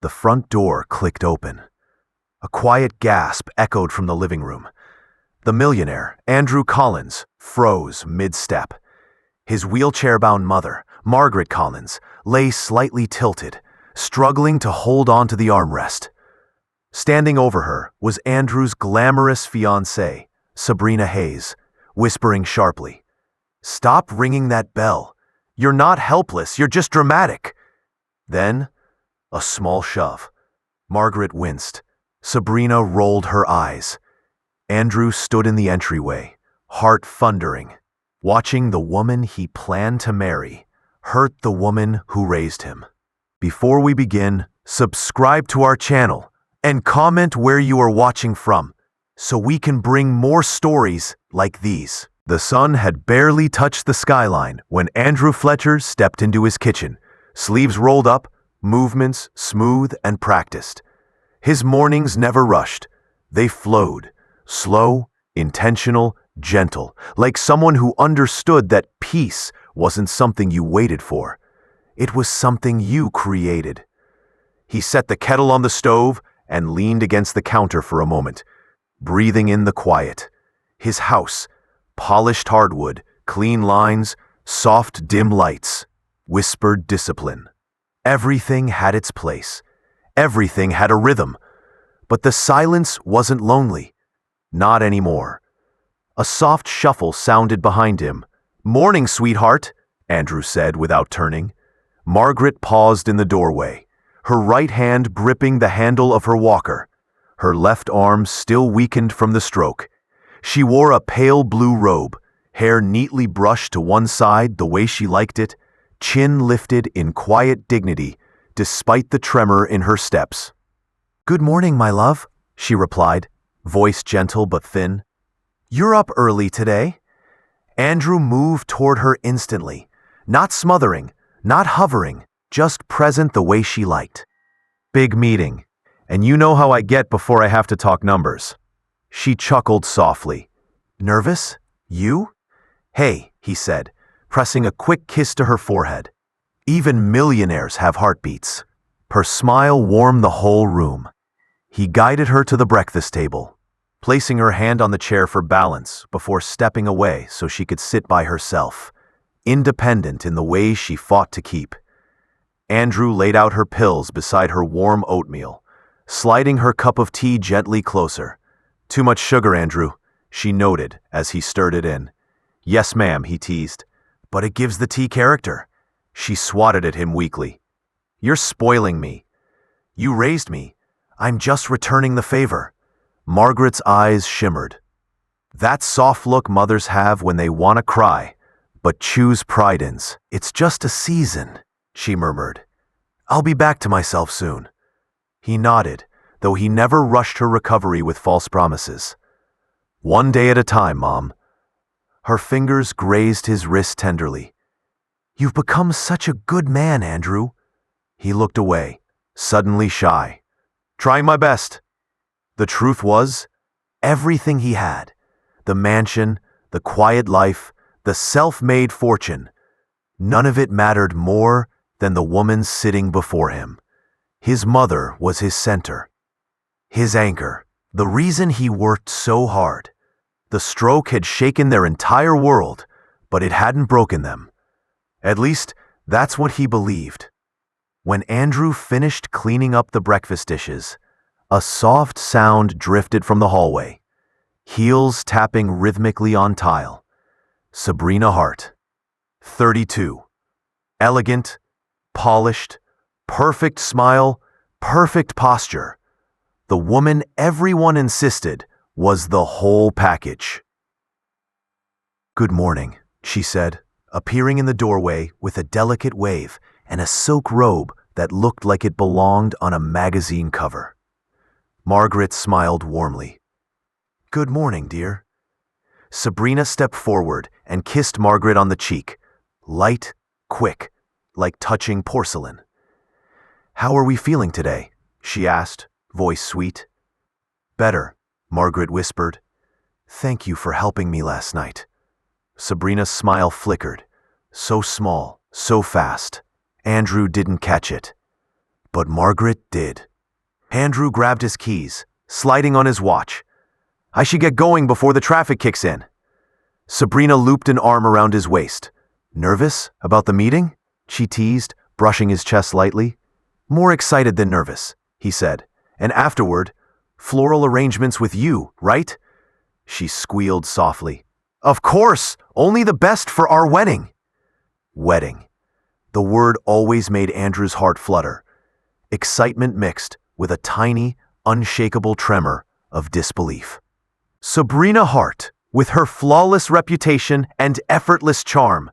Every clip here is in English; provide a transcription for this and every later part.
The front door clicked open. A quiet gasp echoed from the living room. The millionaire, Andrew Collins, froze mid-step. His wheelchair-bound mother, Margaret Collins, lay slightly tilted, struggling to hold onto the armrest. Standing over her was Andrew's glamorous fiancée, Sabrina Hayes, whispering sharply, "Stop ringing that bell. You're not helpless, you're just dramatic." Then, a small shove. Margaret winced. Sabrina rolled her eyes. Andrew stood in the entryway, heart thundering, watching the woman he planned to marry hurt the woman who raised him. Before we begin, subscribe to our channel and comment where you are watching from so we can bring more stories like these. The sun had barely touched the skyline when Andrew Fletcher stepped into his kitchen, sleeves rolled up, movements smooth and practiced. His mornings never rushed. They flowed, slow, intentional, gentle, like someone who understood that peace wasn't something you waited for. It was something you created. He set the kettle on the stove and leaned against the counter for a moment, breathing in the quiet. His house, polished hardwood, clean lines, soft dim lights, whispered discipline. Everything had its place. Everything had a rhythm. But the silence wasn't lonely. Not anymore. A soft shuffle sounded behind him. "Morning, sweetheart," Andrew said without turning. Margaret paused in the doorway, her right hand gripping the handle of her walker, her left arm still weakened from the stroke. She wore a pale blue robe, hair neatly brushed to one side the way she liked it, chin lifted in quiet dignity despite the tremor in her steps. "Good morning, my love," she replied, voice gentle but thin. "You're up early today." Andrew moved toward her instantly, not smothering, not hovering, just present the way she liked. "Big meeting, and you know how I get before I have to talk numbers." She chuckled softly. "Nervous? You?" "Hey," he said, pressing a quick kiss to her forehead. "Even millionaires have heartbeats." Her smile warmed the whole room. He guided her to the breakfast table, placing her hand on the chair for balance before stepping away so she could sit by herself, independent in the way she fought to keep. Andrew laid out her pills beside her warm oatmeal, sliding her cup of tea gently closer. "Too much sugar, Andrew," she noted as he stirred it in. "Yes, ma'am," he teased. "But it gives the tea character." She swatted at him weakly. "You're spoiling me. You raised me. I'm just returning the favor." Margaret's eyes shimmered. That soft look mothers have when they want to cry, but choose pride in. "It's just a season," she murmured. "I'll be back to myself soon." He nodded, though he never rushed her recovery with false promises. "One day at a time, Mom." Her fingers grazed his wrist tenderly. "You've become such a good man, Andrew." He looked away, suddenly shy. "Trying my best." The truth was, everything he had, the mansion, the quiet life, the self-made fortune, none of it mattered more than the woman sitting before him. His mother was his center, his anchor, the reason he worked so hard. The stroke had shaken their entire world, but it hadn't broken them. At least, that's what he believed. When Andrew finished cleaning up the breakfast dishes, a soft sound drifted from the hallway, heels tapping rhythmically on tile. Sabrina Hart, 32. Elegant, polished, perfect smile, perfect posture. The woman everyone insisted was the whole package. "Good morning," she said, appearing in the doorway with a delicate wave and a silk robe that looked like it belonged on a magazine cover. Margaret smiled warmly. "Good morning, dear." Sabrina stepped forward and kissed Margaret on the cheek, light, quick, like touching porcelain. "How are we feeling today?" she asked, voice sweet. "Better," Margaret whispered. "Thank you for helping me last night." Sabrina's smile flickered, so small, so fast. Andrew didn't catch it. But Margaret did. Andrew grabbed his keys, sliding on his watch. I should get going before the traffic kicks in. Sabrina looped an arm around his waist. Nervous about the meeting? She teased, brushing his chest lightly. More excited than nervous, he said. And afterward, floral arrangements with you, right? She squealed softly. Of course, only the best for our wedding. Wedding. The word always made Andrew's heart flutter. Excitement mixed with a tiny, unshakable tremor of disbelief. Sabrina Hart, with her flawless reputation and effortless charm,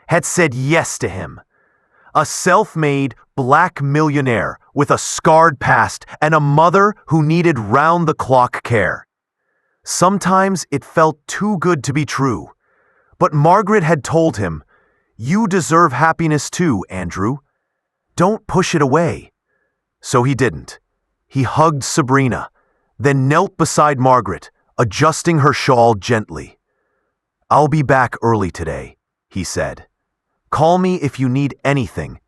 had said yes to him. A self-made black millionaire with a scarred past and a mother who needed round-the-clock care. Sometimes it felt too good to be true. But Margaret had told him, "You deserve happiness too, Andrew. Don't push it away." So he didn't. He hugged Sabrina, then knelt beside Margaret, adjusting her shawl gently. "I'll be back early today," he said. "Call me if you need anything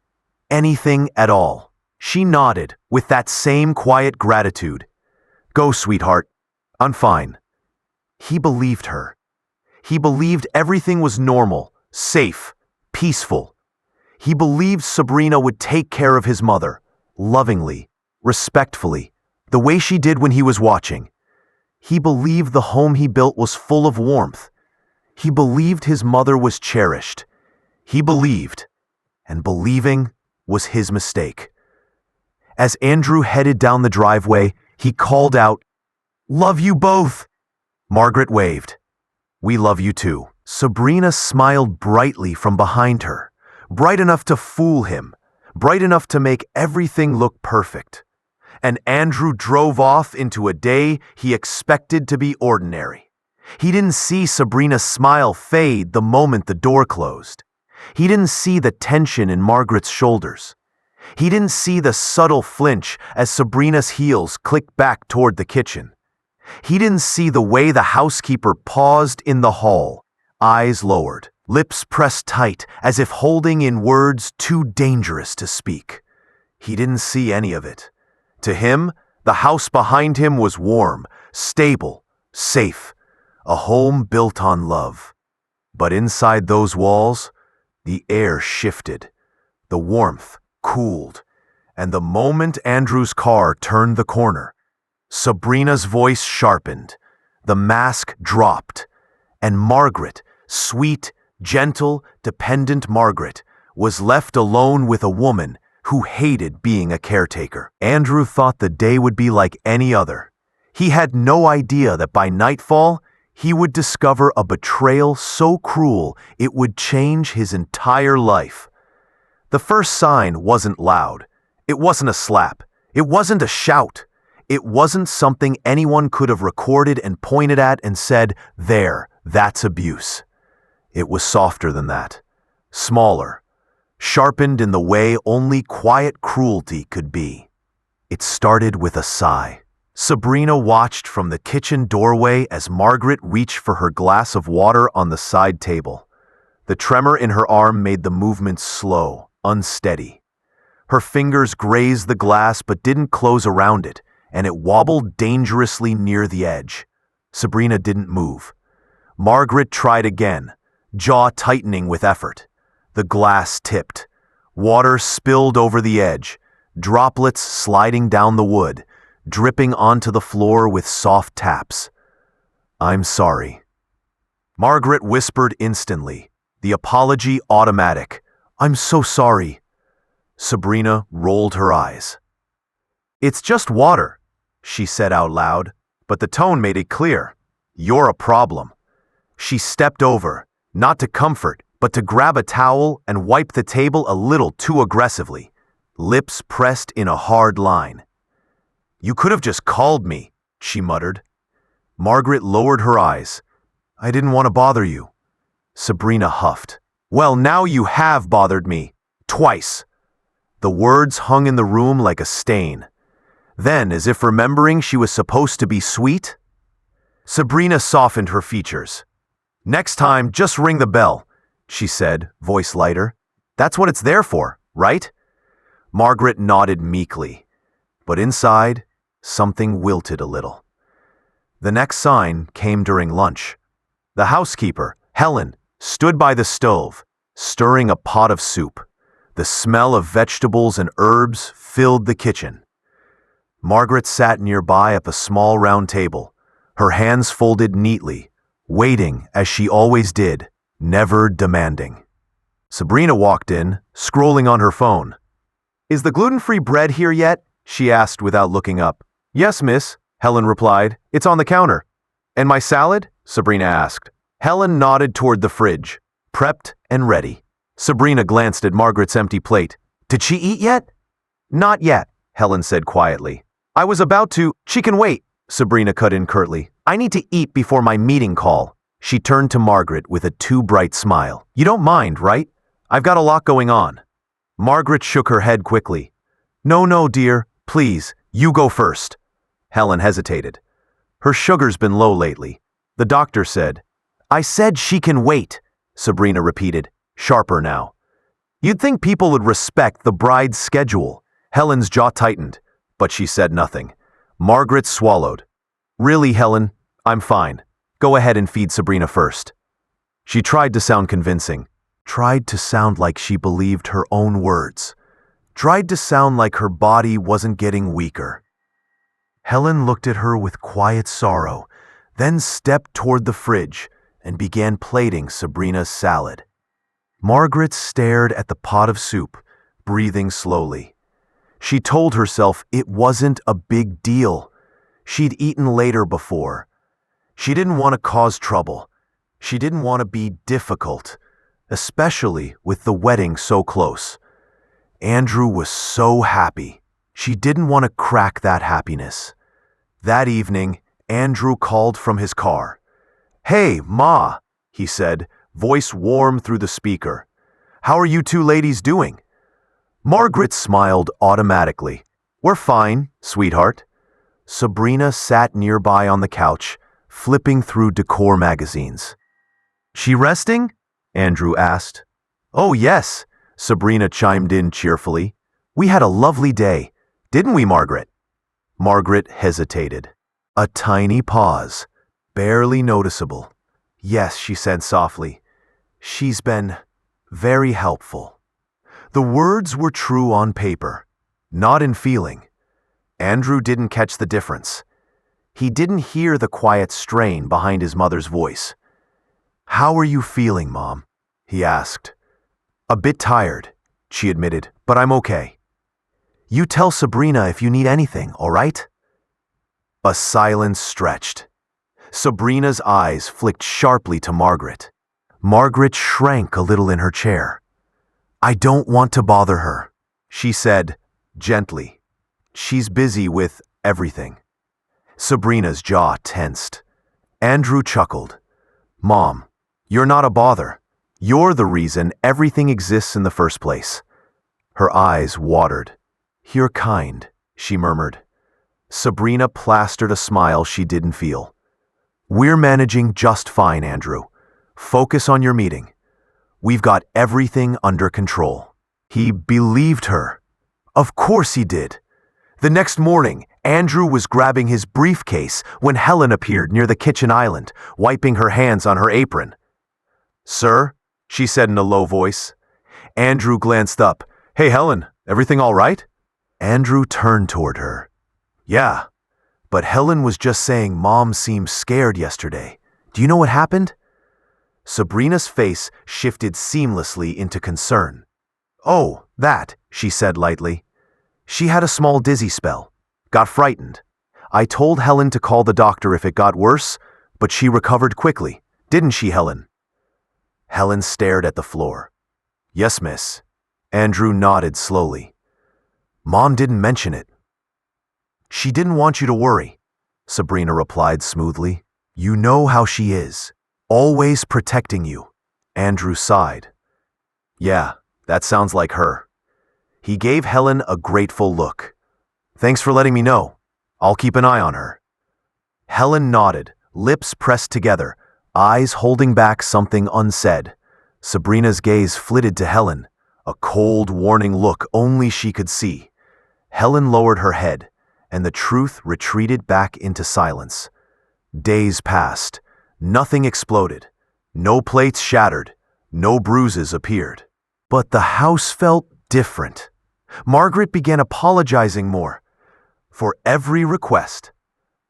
at all." She nodded with that same quiet gratitude. "Go, sweetheart. I'm fine." He believed her. He believed everything was normal, safe, peaceful. He believed Sabrina would take care of his mother, lovingly, respectfully, the way she did when he was watching. He believed the home he built was full of warmth. He believed his mother was cherished. He believed, and believing was his mistake. As Andrew headed down the driveway, he called out, "Love you both!" Margaret waved. "We love you too." Sabrina smiled brightly from behind her, bright enough to fool him, bright enough to make everything look perfect. And Andrew drove off into a day he expected to be ordinary. He didn't see Sabrina's smile fade the moment the door closed. He didn't see the tension in Margaret's shoulders. He didn't see the subtle flinch as Sabrina's heels clicked back toward the kitchen. He didn't see the way the housekeeper paused in the hall, eyes lowered, lips pressed tight as if holding in words too dangerous to speak. He didn't see any of it. To him, the house behind him was warm, stable, safe, a home built on love. But inside those walls, the air shifted, the warmth cooled, and the moment Andrew's car turned the corner, Sabrina's voice sharpened, the mask dropped, and Margaret, sweet, gentle, dependent Margaret, was left alone with a woman who hated being a caretaker. Andrew thought the day would be like any other. He had no idea that by nightfall, he would discover a betrayal so cruel it would change his entire life. The first sign wasn't loud. It wasn't a slap. It wasn't a shout. It wasn't something anyone could have recorded and pointed at and said, "There, that's abuse." It was softer than that. Smaller. Sharpened in the way only quiet cruelty could be. It started with a sigh. Sabrina watched from the kitchen doorway as Margaret reached for her glass of water on the side table. The tremor in her arm made the movement slow, unsteady. Her fingers grazed the glass but didn't close around it, and it wobbled dangerously near the edge. Sabrina didn't move. Margaret tried again, jaw tightening with effort. The glass tipped. Water spilled over the edge, droplets sliding down the wood, dripping onto the floor with soft taps. "I'm sorry." Margaret whispered instantly, the apology automatic. "I'm so sorry." Sabrina rolled her eyes. "It's just water," she said out loud, but the tone made it clear. "You're a problem." She stepped over, not to comfort, but to grab a towel and wipe the table a little too aggressively, lips pressed in a hard line. "You could have just called me," she muttered. Margaret lowered her eyes. "I didn't want to bother you." Sabrina huffed. "Well, now you have bothered me. Twice." The words hung in the room like a stain. Then, as if remembering she was supposed to be sweet, Sabrina softened her features. "Next time, just ring the bell," she said, voice lighter. "That's what it's there for, right?" Margaret nodded meekly, but inside, something wilted a little. The next sign came during lunch. The housekeeper, Helen, stood by the stove, stirring a pot of soup. The smell of vegetables and herbs filled the kitchen. Margaret sat nearby at the small round table, her hands folded neatly, waiting as she always did, never demanding. Sabrina walked in, scrolling on her phone. "Is the gluten-free bread here yet?" she asked without looking up. "Yes, miss," Helen replied. "It's on the counter." "And my salad?" Sabrina asked. Helen nodded toward the fridge, prepped and ready. Sabrina glanced at Margaret's empty plate. "Did she eat yet?" "Not yet," Helen said quietly. "I was about to—" "She can wait," Sabrina cut in curtly. "I need to eat before my meeting call." She turned to Margaret with a too bright smile. "You don't mind, right? I've got a lot going on." Margaret shook her head quickly. No, dear, please, you go first." Helen hesitated. "Her sugar's been low lately," the doctor said. "I said she can wait," Sabrina repeated, sharper now. "You'd think people would respect the bride's schedule." Helen's jaw tightened, but she said nothing. Margaret swallowed. "Really, Helen, I'm fine. Go ahead and feed Sabrina first." She tried to sound convincing, tried to sound like she believed her own words, tried to sound like her body wasn't getting weaker. Helen looked at her with quiet sorrow, then stepped toward the fridge and began plating Sabrina's salad. Margaret stared at the pot of soup, breathing slowly. She told herself it wasn't a big deal. She'd eaten later before. She didn't want to cause trouble. She didn't want to be difficult, especially with the wedding so close. Andrew was so happy. She didn't want to crack that happiness. That evening, Andrew called from his car. "Hey, Ma," he said, voice warm through the speaker. "How are you two ladies doing?" Margaret smiled automatically. "We're fine, sweetheart." Sabrina sat nearby on the couch, flipping through decor magazines. "She resting?" Andrew asked. "Oh, yes," Sabrina chimed in cheerfully. "We had a lovely day, didn't we, Margaret?" Margaret hesitated. A tiny pause, barely noticeable. "Yes," she said softly. "She's been very helpful." The words were true on paper, not in feeling. Andrew didn't catch the difference. He didn't hear the quiet strain behind his mother's voice. "How are you feeling, Mom?" he asked. "A bit tired," she admitted, "but I'm okay." "You tell Sabrina if you need anything, all right?" A silence stretched. Sabrina's eyes flicked sharply to Margaret. Margaret shrank a little in her chair. "I don't want to bother her," she said, gently. "She's busy with everything." Sabrina's jaw tensed. Andrew chuckled. "Mom, you're not a bother. You're the reason everything exists in the first place." Her eyes watered. "You're kind," she murmured. Sabrina plastered a smile she didn't feel. "We're managing just fine, Andrew. Focus on your meeting. We've got everything under control." He believed her. Of course he did. The next morning, Andrew was grabbing his briefcase when Helen appeared near the kitchen island, wiping her hands on her apron. "Sir?" she said in a low voice. Andrew glanced up. "Hey, Helen, everything all right?" Andrew turned toward her. "Yeah, but Helen was just saying Mom seemed scared yesterday. Do you know what happened?" Sabrina's face shifted seamlessly into concern. "Oh, that," she said lightly. "She had a small dizzy spell. Got frightened. I told Helen to call the doctor if it got worse, but she recovered quickly. Didn't she, Helen?" Helen stared at the floor. "Yes, miss." Andrew nodded slowly. "Mom didn't mention it." "She didn't want you to worry," Sabrina replied smoothly. "You know how she is. Always protecting you." Andrew sighed. "Yeah, that sounds like her." He gave Helen a grateful look. "Thanks for letting me know. I'll keep an eye on her." Helen nodded, lips pressed together, eyes holding back something unsaid. Sabrina's gaze flitted to Helen, a cold, warning look only she could see. Helen lowered her head, and the truth retreated back into silence. Days passed. Nothing exploded. No plates shattered. No bruises appeared. But the house felt different. Margaret began apologizing more. For every request.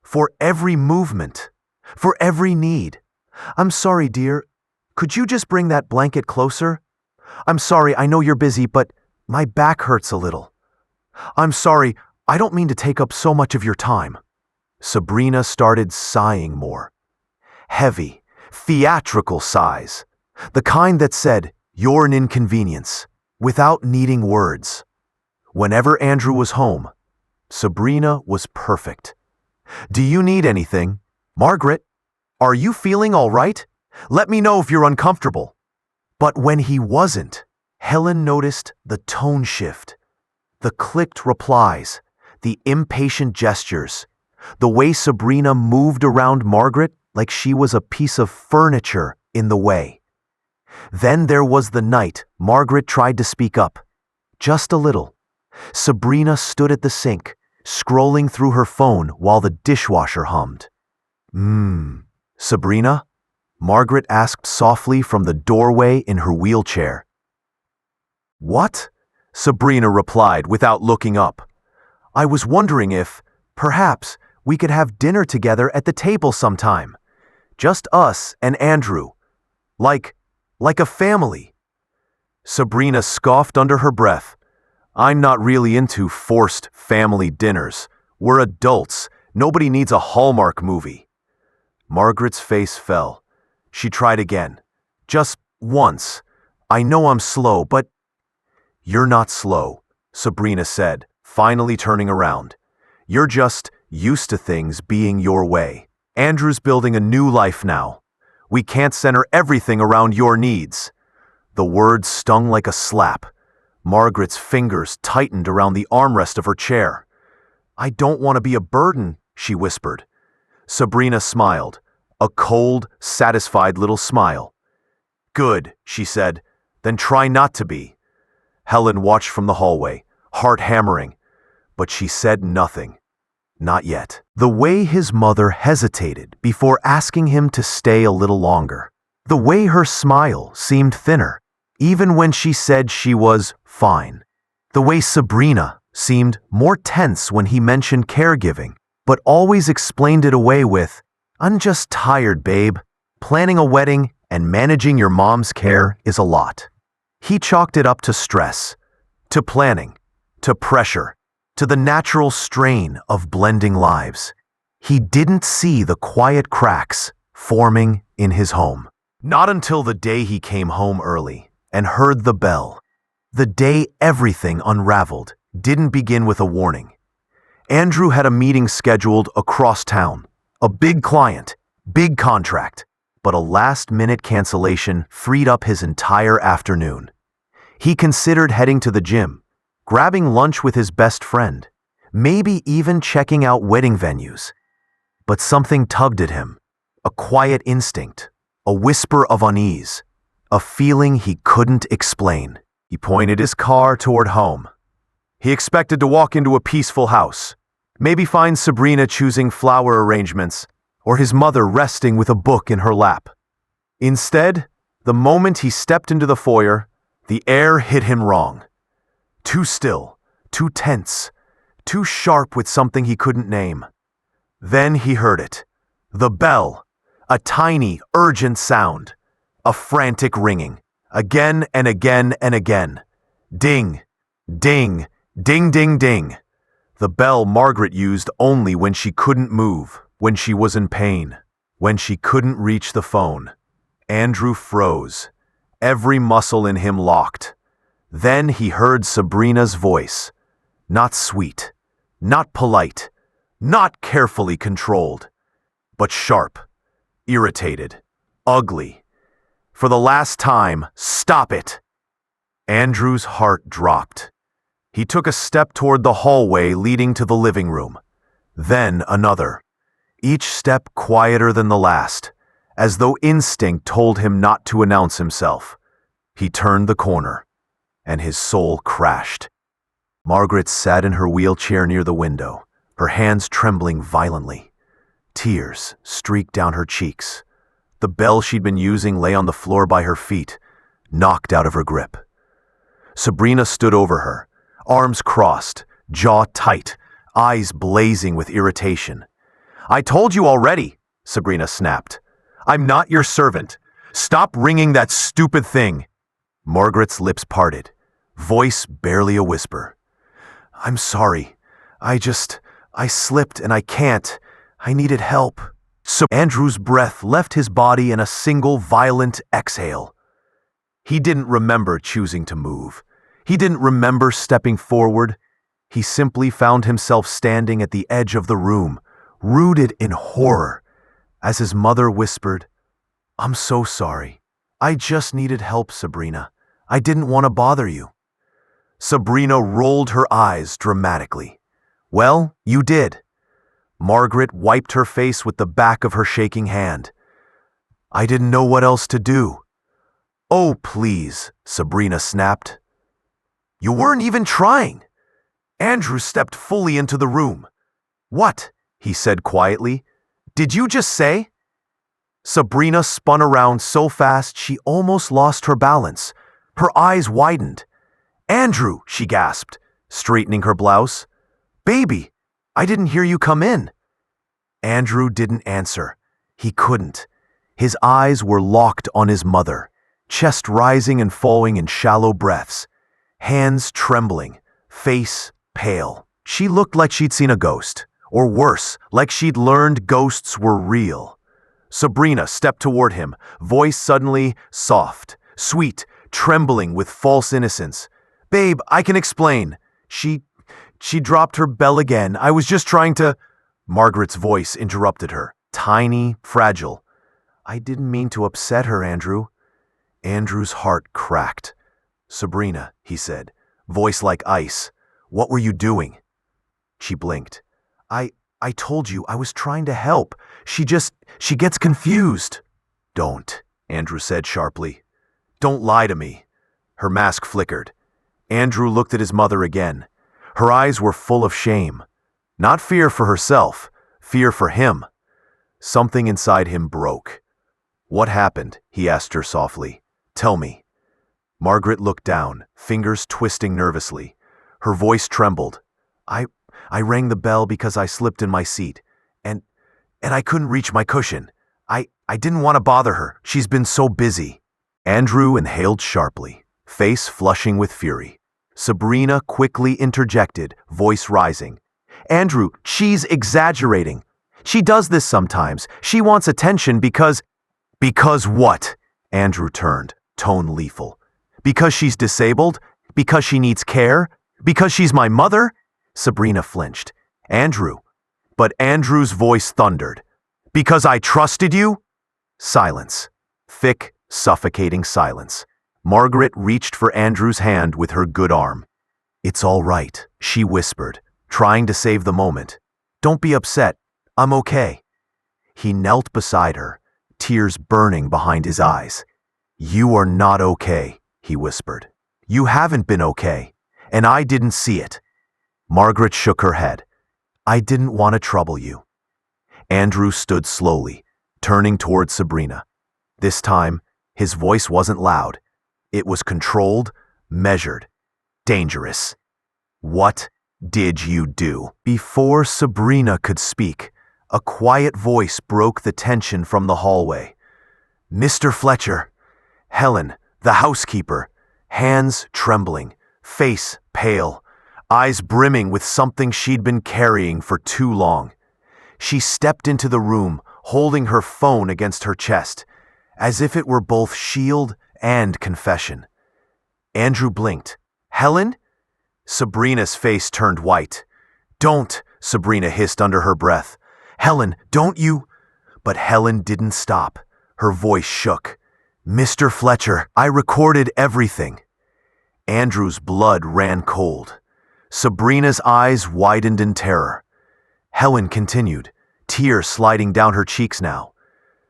For every movement. For every need. "I'm sorry, dear. Could you just bring that blanket closer? I'm sorry, I know you're busy, but my back hurts a little. I'm sorry, I don't mean to take up so much of your time." Sabrina started sighing more. Heavy, theatrical sighs. The kind that said, "You're an inconvenience," without needing words. Whenever Andrew was home, Sabrina was perfect. "Do you need anything? Margaret, are you feeling all right? Let me know if you're uncomfortable." But when he wasn't, Helen noticed the tone shift. The clicked replies, the impatient gestures, the way Sabrina moved around Margaret like she was a piece of furniture in the way. Then there was the night Margaret tried to speak up. Just a little. Sabrina stood at the sink, scrolling through her phone while the dishwasher hummed. Sabrina?" Margaret asked softly from the doorway in her wheelchair. "What?" Sabrina replied without looking up. "I was wondering if, perhaps, we could have dinner together at the table sometime. Just us and Andrew. Like a family." Sabrina scoffed under her breath. "I'm not really into forced family dinners. We're adults. Nobody needs a Hallmark movie." Margaret's face fell. She tried again. "Just once. I know I'm slow, but—" "You're not slow," Sabrina said, finally turning around. "You're just used to things being your way. Andrew's building a new life now. We can't center everything around your needs." The words stung like a slap. Margaret's fingers tightened around the armrest of her chair. "I don't want to be a burden," she whispered. Sabrina smiled, a cold, satisfied little smile. "Good," she said, "then try not to be." Helen watched from the hallway, heart hammering, but she said nothing. Not yet. The way his mother hesitated before asking him to stay a little longer. The way her smile seemed thinner, even when she said she was fine. The way Sabrina seemed more tense when he mentioned caregiving, but always explained it away with, "I'm just tired, babe. Planning a wedding and managing your mom's care is a lot." He chalked it up to stress, to planning, to pressure, to the natural strain of blending lives. He didn't see the quiet cracks forming in his home. Not until the day he came home early and heard the bell. The day everything unraveled didn't begin with a warning. Andrew had a meeting scheduled across town. A big client, big contract, but a last-minute cancellation freed up his entire afternoon. He considered heading to the gym, grabbing lunch with his best friend, maybe even checking out wedding venues. But something tugged at him, a quiet instinct, a whisper of unease, a feeling he couldn't explain. He pointed his car toward home. He expected to walk into a peaceful house, maybe find Sabrina choosing flower arrangements, or his mother resting with a book in her lap. Instead, the moment he stepped into the foyer, the air hit him wrong. Too still, too tense, too sharp with something he couldn't name. Then he heard it. The bell. A tiny, urgent sound. A frantic ringing. Again and again and again. Ding, ding, ding, ding, ding. The bell Margaret used only when she couldn't move, when she was in pain, when she couldn't reach the phone. Andrew froze, every muscle in him locked. Then he heard Sabrina's voice. Not sweet, not polite, not carefully controlled, but sharp, irritated, ugly. For the last time, stop it! Andrew's heart dropped. He took a step toward the hallway leading to the living room, then another, each step quieter than the last, as though instinct told him not to announce himself. He turned the corner. and his soul crashed. Margaret sat in her wheelchair near the window, her hands trembling violently. Tears streaked down her cheeks. The bell she'd been using lay on the floor by her feet, knocked out of her grip. Sabrina stood over her, arms crossed, jaw tight, eyes blazing with irritation. "I told you already," Sabrina snapped. "I'm not your servant. Stop ringing that stupid thing." Margaret's lips parted, voice barely a whisper. "I'm sorry. I slipped and I can't. I needed help." So Andrew's breath left his body in a single violent exhale. He didn't remember choosing to move. He didn't remember stepping forward. He simply found himself standing at the edge of the room, rooted in horror, as his mother whispered, "I'm so sorry. I just needed help, Sabrina. I didn't want to bother you." Sabrina rolled her eyes dramatically. "Well, you did." Margaret wiped her face with the back of her shaking hand. "I didn't know what else to do." "Oh, please," Sabrina snapped. "You weren't even trying." Andrew stepped fully into the room. "What?" he said quietly. "Did you just say?" Sabrina spun around so fast she almost lost her balance. Her eyes widened. "Andrew," she gasped, straightening her blouse. "Baby, I didn't hear you come in." Andrew didn't answer. He couldn't. His eyes were locked on his mother, chest rising and falling in shallow breaths, hands trembling, face pale. She looked like she'd seen a ghost, or worse, like she'd learned ghosts were real. Sabrina stepped toward him, voice suddenly soft, sweet, trembling with false innocence. "Babe, I can explain." She dropped her bell again. "I was just trying to—" Margaret's voice interrupted her, tiny, fragile. "I didn't mean to upset her, Andrew." Andrew's heart cracked. "Sabrina," he said, voice like ice, "what were you doing?" She blinked. I told you I was trying to help. She gets confused." "Don't," Andrew said sharply. "Don't lie to me." Her mask flickered. Andrew looked at his mother again. Her eyes were full of shame. Not fear for herself, fear for him. Something inside him broke. "What happened?" he asked her softly. "Tell me." Margaret looked down, fingers twisting nervously. Her voice trembled. I rang the bell because I slipped in my seat, and I couldn't reach my cushion. I didn't want to bother her. She's been so busy." Andrew inhaled sharply, face flushing with fury. Sabrina quickly interjected, voice rising. "Andrew, she's exaggerating. She does this sometimes. She wants attention because—" "Because what?" Andrew turned, tone lethal. "Because she's disabled? Because she needs care? Because she's my mother?" Sabrina flinched. "Andrew." But Andrew's voice thundered. "Because I trusted you?" Silence. Thick, suffocating silence. Margaret reached for Andrew's hand with her good arm. "It's all right," she whispered, trying to save the moment. "Don't be upset. I'm okay." He knelt beside her, tears burning behind his eyes. "You are not okay," he whispered. "You haven't been okay, and I didn't see it." Margaret shook her head. "I didn't want to trouble you." Andrew stood slowly, turning toward Sabrina. This time, his voice wasn't loud. It was controlled, measured, dangerous. "What did you do?" Before Sabrina could speak, a quiet voice broke the tension from the hallway. "Mr. Fletcher." Helen, the housekeeper, hands trembling, face pale, eyes brimming with something she'd been carrying for too long. She stepped into the room, holding her phone against her chest, as if it were both shield and confession. Andrew blinked. "Helen?" Sabrina's face turned white. "Don't," Sabrina hissed under her breath. "Helen, don't you—" But Helen didn't stop. Her voice shook. "Mr. Fletcher, I recorded everything." Andrew's blood ran cold. Sabrina's eyes widened in terror. Helen continued, tears sliding down her cheeks now.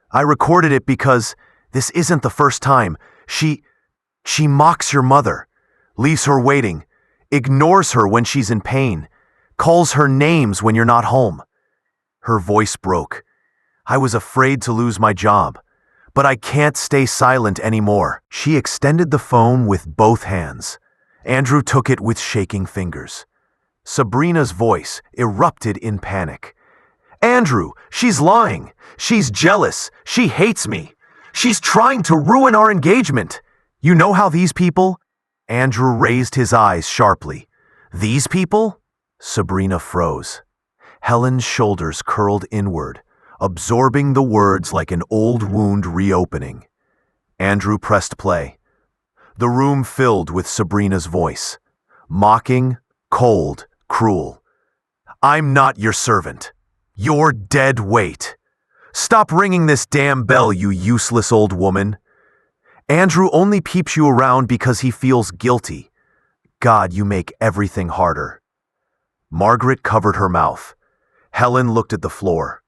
"I recorded it because this isn't the first time. She mocks your mother. leaves her waiting, ignores her when she's in pain, calls her names when you're not home. Her voice broke. I was afraid to lose my job, but I can't stay silent anymore. She extended the phone with both hands. Andrew took it with shaking fingers. Sabrina's voice erupted in panic. Andrew, she's lying. She's jealous. She hates me. She's trying to ruin our engagement. You know how these people? Andrew raised his eyes sharply. These people? Sabrina froze. Helen's shoulders curled inward, absorbing the words like an old wound reopening. Andrew pressed play. The room filled with Sabrina's voice. Mocking, cold, cruel. I'm not your servant. You're dead weight. Stop ringing this damn bell, you useless old woman. Andrew only peeps you around because he feels guilty. God, you make everything harder. Margaret covered her mouth. Helen looked at the floor.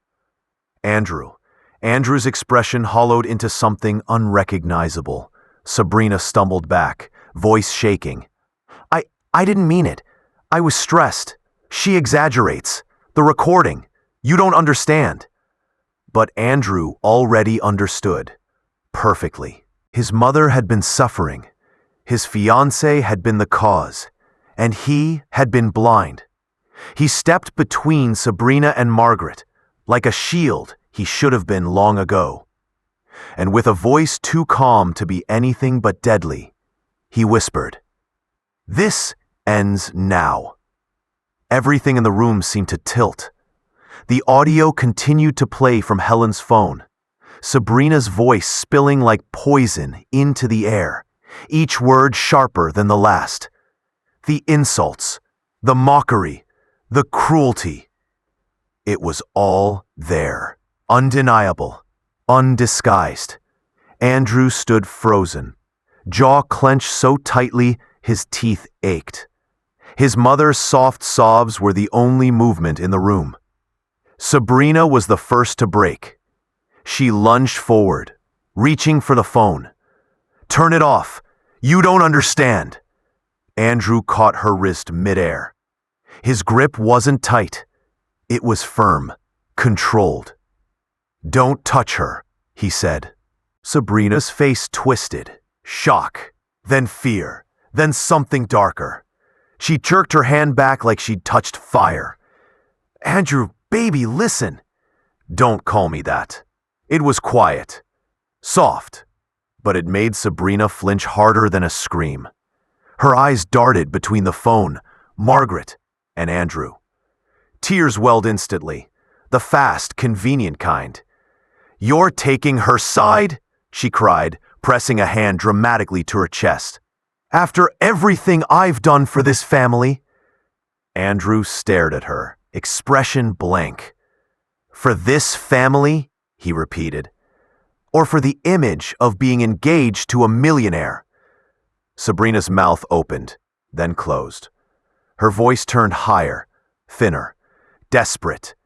Andrew's expression hollowed into something unrecognizable. Sabrina stumbled back, voice shaking. I didn't mean it. I was stressed. She exaggerates. The recording. You don't understand. But Andrew already understood. Perfectly. His mother had been suffering. His fiancée had been the cause. And he had been blind. He stepped between Sabrina and Margaret, like a shield he should have been long ago. And with a voice too calm to be anything but deadly, he whispered, "This ends now." Everything in the room seemed to tilt. The audio continued to play from Helen's phone, Sabrina's voice spilling like poison into the air, each word sharper than the last. The insults, the mockery, the cruelty. It was all there, undeniable, undisguised. Andrew stood frozen, jaw clenched so tightly his teeth ached. His mother's soft sobs were the only movement in the room. Sabrina was the first to break. She lunged forward, reaching for the phone. "Turn it off. You don't understand." Andrew caught her wrist midair. His grip wasn't tight. It was firm, controlled. "Don't touch her," he said. Sabrina's face twisted. Shock, then fear, then something darker. She jerked her hand back like she'd touched fire. "Andrew, baby, listen." "Don't call me that." It was quiet, soft, but it made Sabrina flinch harder than a scream. Her eyes darted between the phone, Margaret, and Andrew. Tears welled instantly, the fast, convenient kind. "You're taking her side?" she cried, pressing a hand dramatically to her chest. "After everything I've done for this family?" Andrew stared at her, expression blank. "For this family?" he repeated. "Or for the image of being engaged to a millionaire?" Sabrina's mouth opened, then closed. Her voice turned higher, thinner, desperate.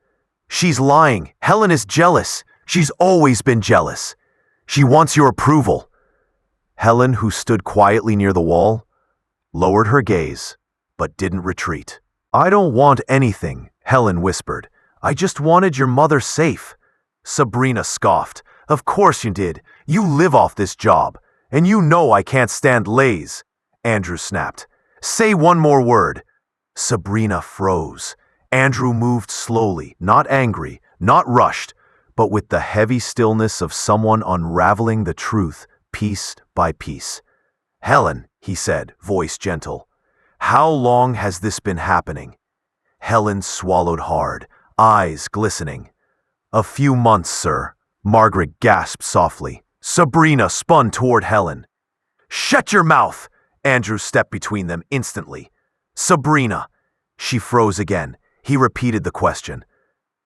"She's lying. Helen is jealous. She's always been jealous. She wants your approval." Helen, who stood quietly near the wall, lowered her gaze, but didn't retreat. "I don't want anything," Helen whispered. "I just wanted your mother safe." Sabrina scoffed. "Of course you did. You live off this job. And you know I can't stand lays." Andrew snapped. "Say one more word." Sabrina froze. Andrew moved slowly, not angry, not rushed, but with the heavy stillness of someone unraveling the truth piece by piece. "Helen," he said, voice gentle, "how long has this been happening?" Helen swallowed hard, eyes glistening. "A few months, sir," Margaret gasped softly. Sabrina spun toward Helen. "Shut your mouth!" Andrew stepped between them instantly. "Sabrina." She froze again. He repeated the question.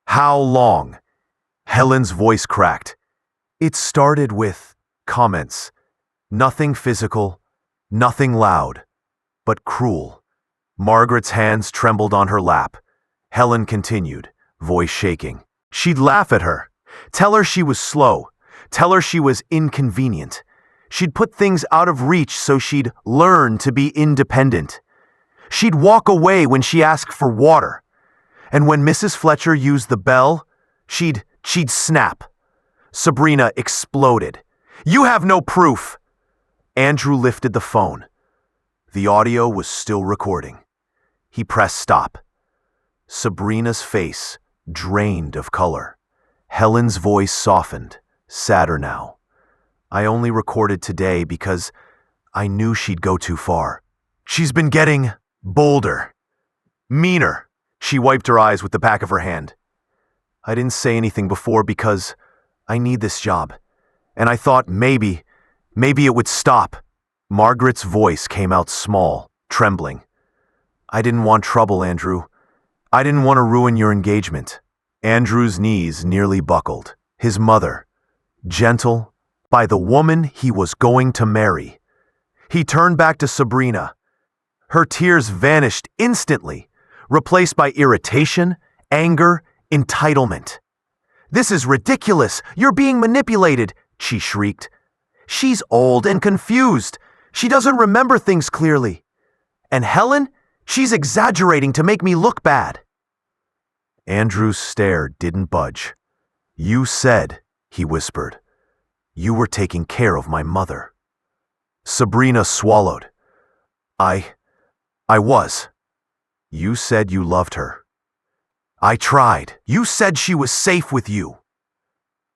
"How long?" Helen's voice cracked. "It started with comments. Nothing physical, nothing loud, but cruel." Margaret's hands trembled on her lap. Helen continued, voice shaking. "She'd laugh at her. Tell her she was slow. Tell her she was inconvenient. She'd put things out of reach so she'd learn to be independent. She'd walk away when she asked for water. And when Mrs. Fletcher used the bell, she'd snap. Sabrina exploded. "You have no proof!" Andrew lifted the phone. The audio was still recording. He pressed stop. Sabrina's face drained of color. Helen's voice softened, sadder now. "I only recorded today because I knew she'd go too far. She's been getting bolder, meaner." She wiped her eyes with the back of her hand. "I didn't say anything before because I need this job, and I thought maybe it would stop." Margaret's voice came out small, trembling. "I didn't want trouble, Andrew. I didn't want to ruin your engagement." Andrew's knees nearly buckled. His mother, gentle, by the woman he was going to marry. He turned back to Sabrina. Her tears vanished instantly, replaced by irritation, anger, entitlement. "This is ridiculous! You're being manipulated!" she shrieked. "She's old and confused. She doesn't remember things clearly. And Helen, she's exaggerating to make me look bad." Andrew's stare didn't budge. "You said," he whispered, "you were taking care of my mother." Sabrina swallowed. I was. You said you loved her. I tried. You said she was safe with you."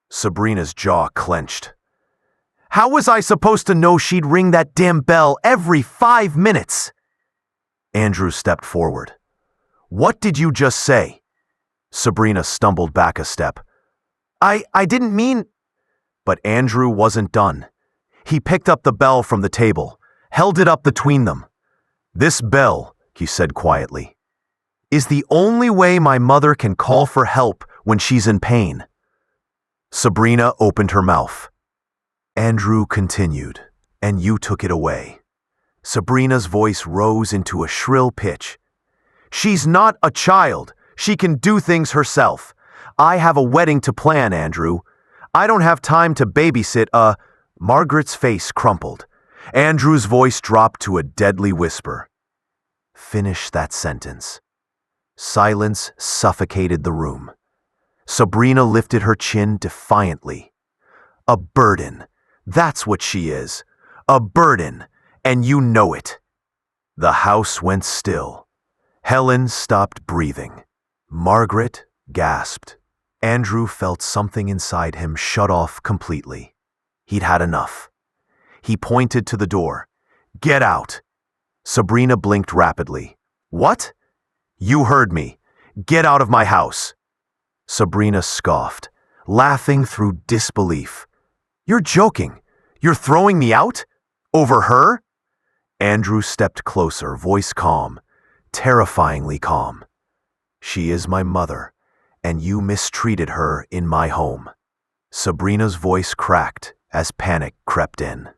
Sabrina's jaw clenched. "How was I supposed to know she'd ring that damn bell every 5 minutes?" Andrew stepped forward. "What did you just say?" Sabrina stumbled back a step. I didn't mean..." But Andrew wasn't done. He picked up the bell from the table, held it up between them. "This bell," he said quietly, "is the only way my mother can call for help when she's in pain." Sabrina opened her mouth. Andrew continued, "And you took it away." Sabrina's voice rose into a shrill pitch. "She's not a child. She can do things herself. I have a wedding to plan, Andrew. I don't have time to babysit a..." Margaret's face crumpled. Andrew's voice dropped to a deadly whisper. "Finish that sentence." Silence suffocated the room. Sabrina lifted her chin defiantly. "A burden. That's what she is. A burden. And you know it." The house went still. Helen stopped breathing. Margaret gasped. Andrew felt something inside him shut off completely. He'd had enough. He pointed to the door. "Get out." Sabrina blinked rapidly. "What?" "You heard me. Get out of my house." Sabrina scoffed, laughing through disbelief. "You're joking. You're throwing me out? Over her?" Andrew stepped closer, voice calm, terrifyingly calm. "She is my mother, and you mistreated her in my home." Sabrina's voice cracked as panic crept in.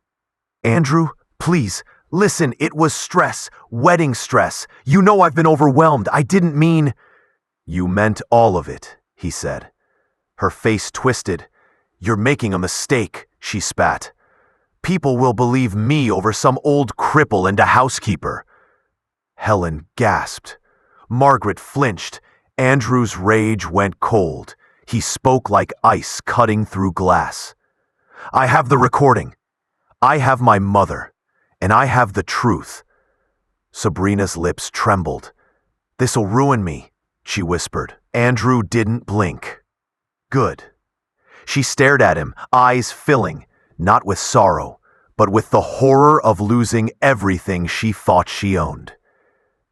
"Andrew, please, listen, it was stress, wedding stress. You know I've been overwhelmed. I didn't mean..." "You meant all of it," he said. Her face twisted. "You're making a mistake," she spat. "People will believe me over some old cripple and a housekeeper." Helen gasped. Margaret flinched. Andrew's rage went cold. He spoke like ice cutting through glass. "I have the recording. I have my mother. And I have the truth." Sabrina's lips trembled. "This'll ruin me," she whispered. Andrew didn't blink. "Good." She stared at him, eyes filling, not with sorrow, but with the horror of losing everything she thought she owned.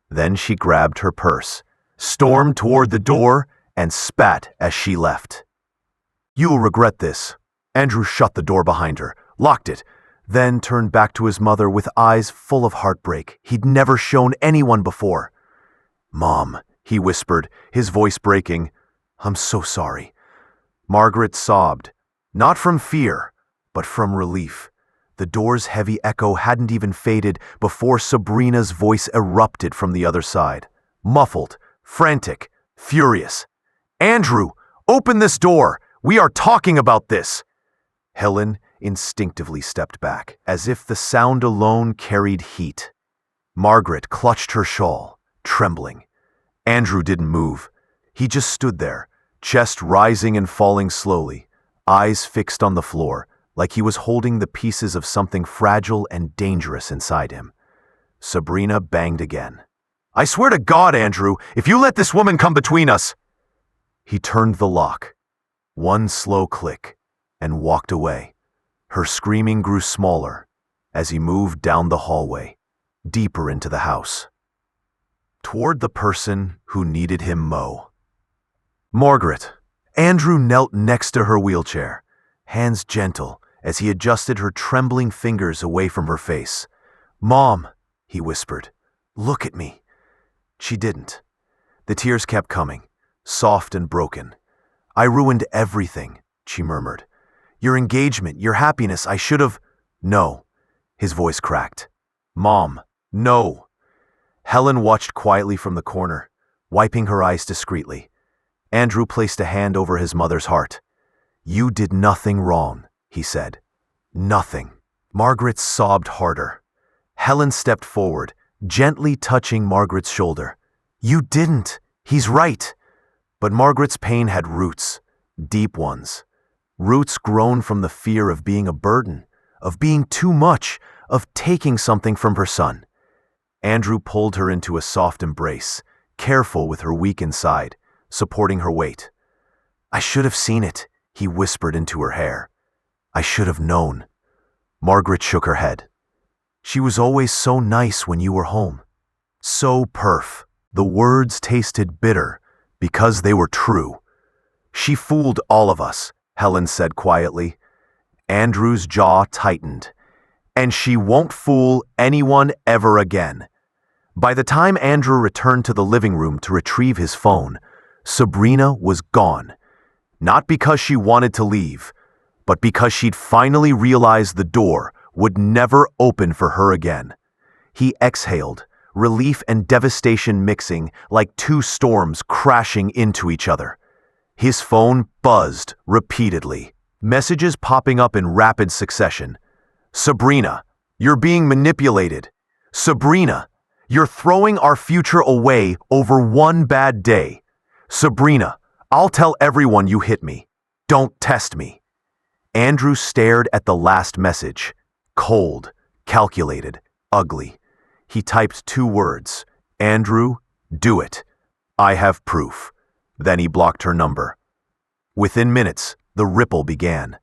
Then she grabbed her purse, stormed toward the door, and spat as she left. "You'll regret this." Andrew shut the door behind her, locked it, then turned back to his mother with eyes full of heartbreak he'd never shown anyone before. "Mom," he whispered, his voice breaking, "I'm so sorry." Margaret sobbed, not from fear, but from relief. The door's heavy echo hadn't even faded before Sabrina's voice erupted from the other side, muffled, frantic, furious. "Andrew, open this door! We are talking about this!" Helen instinctively stepped back, as if the sound alone carried heat. Margaret clutched her shawl, trembling. Andrew didn't move. He just stood there, chest rising and falling slowly, eyes fixed on the floor, like he was holding the pieces of something fragile and dangerous inside him. Sabrina banged again. "I swear to God, Andrew, if you let this woman come between us!" He turned the lock. One slow click, and walked away. Her screaming grew smaller as he moved down the hallway, deeper into the house, toward the person who needed him most. Margaret. Andrew knelt next to her wheelchair, hands gentle as he adjusted her trembling fingers away from her face. "Mom," he whispered, "look at me." She didn't. The tears kept coming, soft and broken. "I ruined everything," she murmured. "Your engagement, your happiness, I should have—" "No." His voice cracked. "Mom, no." Helen watched quietly from the corner, wiping her eyes discreetly. Andrew placed a hand over his mother's heart. "You did nothing wrong," he said. "Nothing." Margaret sobbed harder. Helen stepped forward, gently touching Margaret's shoulder. "You didn't. He's right." But Margaret's pain had roots, deep ones. Roots grown from the fear of being a burden, of being too much, of taking something from her son. Andrew pulled her into a soft embrace, careful with her weakened side, supporting her weight. "I should have seen it," he whispered into her hair. "I should have known." Margaret shook her head. "She was always so nice when you were home. So perf." The words tasted bitter because they were true. "She fooled all of us," Helen said quietly. Andrew's jaw tightened. "And she won't fool anyone ever again." By the time Andrew returned to the living room to retrieve his phone, Sabrina was gone. Not because she wanted to leave, but because she'd finally realized the door would never open for her again. He exhaled, relief and devastation mixing like two storms crashing into each other. His phone buzzed repeatedly, messages popping up in rapid succession. "Sabrina, you're being manipulated. Sabrina, you're throwing our future away over one bad day. Sabrina, I'll tell everyone you hit me. Don't test me." Andrew stared at the last message. Cold, calculated, ugly. He typed 2 words. "Andrew, do it. I have proof." Then he blocked her number. Within minutes, the ripple began.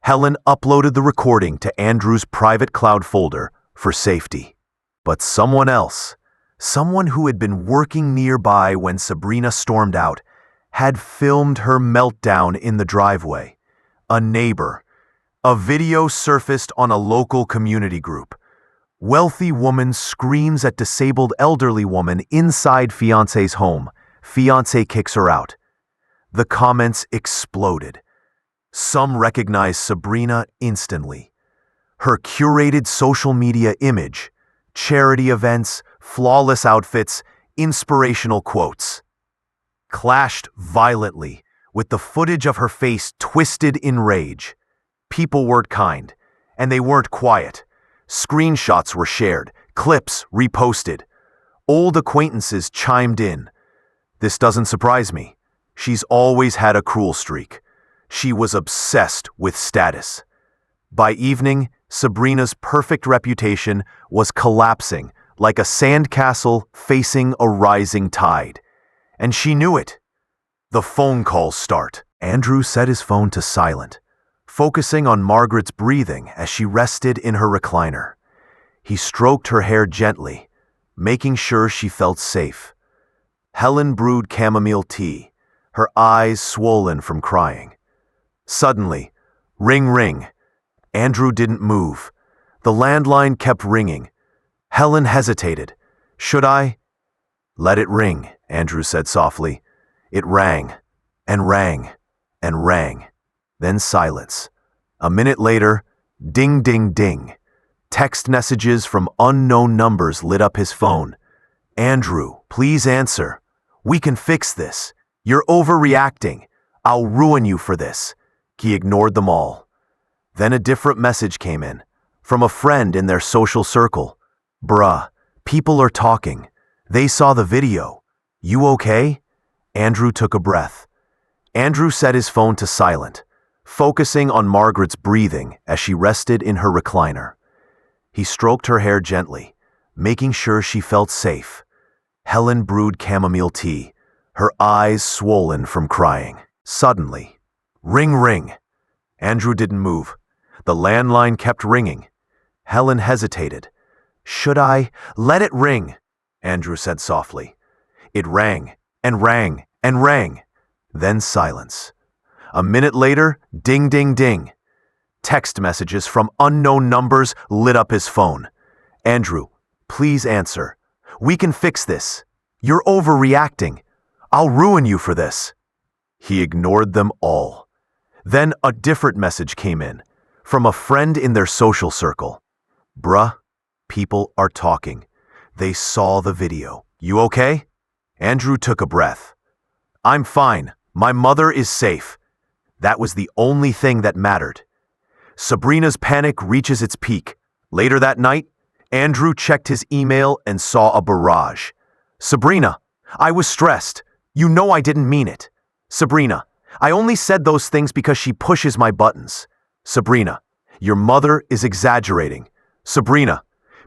Helen uploaded the recording to Andrew's private cloud folder for safety. But someone else, someone who had been working nearby when Sabrina stormed out, had filmed her meltdown in the driveway. A neighbor. A video surfaced on a local community group. Wealthy woman screams at disabled elderly woman inside Fiancée's home. Fiancée kicks her out. The comments exploded. Some recognized Sabrina instantly. Her curated social media image, charity events, flawless outfits, inspirational quotes, clashed violently with the footage of her face twisted in rage. People weren't kind, and they weren't quiet. Screenshots were shared, clips reposted. Old acquaintances chimed in. "This doesn't surprise me. She's always had a cruel streak. She was obsessed with status." By evening, Sabrina's perfect reputation was collapsing like a sandcastle facing a rising tide. And she knew it. The phone calls start. Andrew set his phone to silent, focusing on Margaret's breathing as she rested in her recliner. He stroked her hair gently, making sure she felt safe. Helen brewed chamomile tea, her eyes swollen from crying. Suddenly, ring ring. Andrew didn't move. The landline kept ringing. Helen hesitated. "Should I?" "Let it ring," Andrew said softly. It rang, and rang, and rang. Then silence. A minute later, ding ding ding. Text messages from unknown numbers lit up his phone. "Andrew, please answer. We can fix this. You're overreacting. I'll ruin you for this." He ignored them all. Then a different message came in, from a friend in their social circle. Bruh, people are talking. They saw the video. You okay? Andrew took a breath. Andrew set his phone to silent, focusing on Margaret's breathing as she rested in her recliner. He stroked her hair gently, making sure she felt safe. Helen brewed chamomile tea, her eyes swollen from crying. Suddenly, ring, ring. Andrew didn't move. The landline kept ringing. Helen hesitated. Should I? Let it ring, Andrew said softly. It rang, and rang, and rang. Then silence. A minute later, ding, ding, ding. Text messages from unknown numbers lit up his phone. Andrew, please answer. We can fix this. You're overreacting. I'll ruin you for this. He ignored them all. Then a different message came in, from a friend in their social circle. Bruh, people are talking. They saw the video. You okay? Andrew took a breath. I'm fine. My mother is safe. That was the only thing that mattered. Sabrina's panic reaches its peak. Later that night, Andrew checked his email and saw a barrage. Sabrina, I was stressed. You know I didn't mean it. Sabrina, I only said those things because she pushes my buttons. Sabrina, your mother is exaggerating. Sabrina,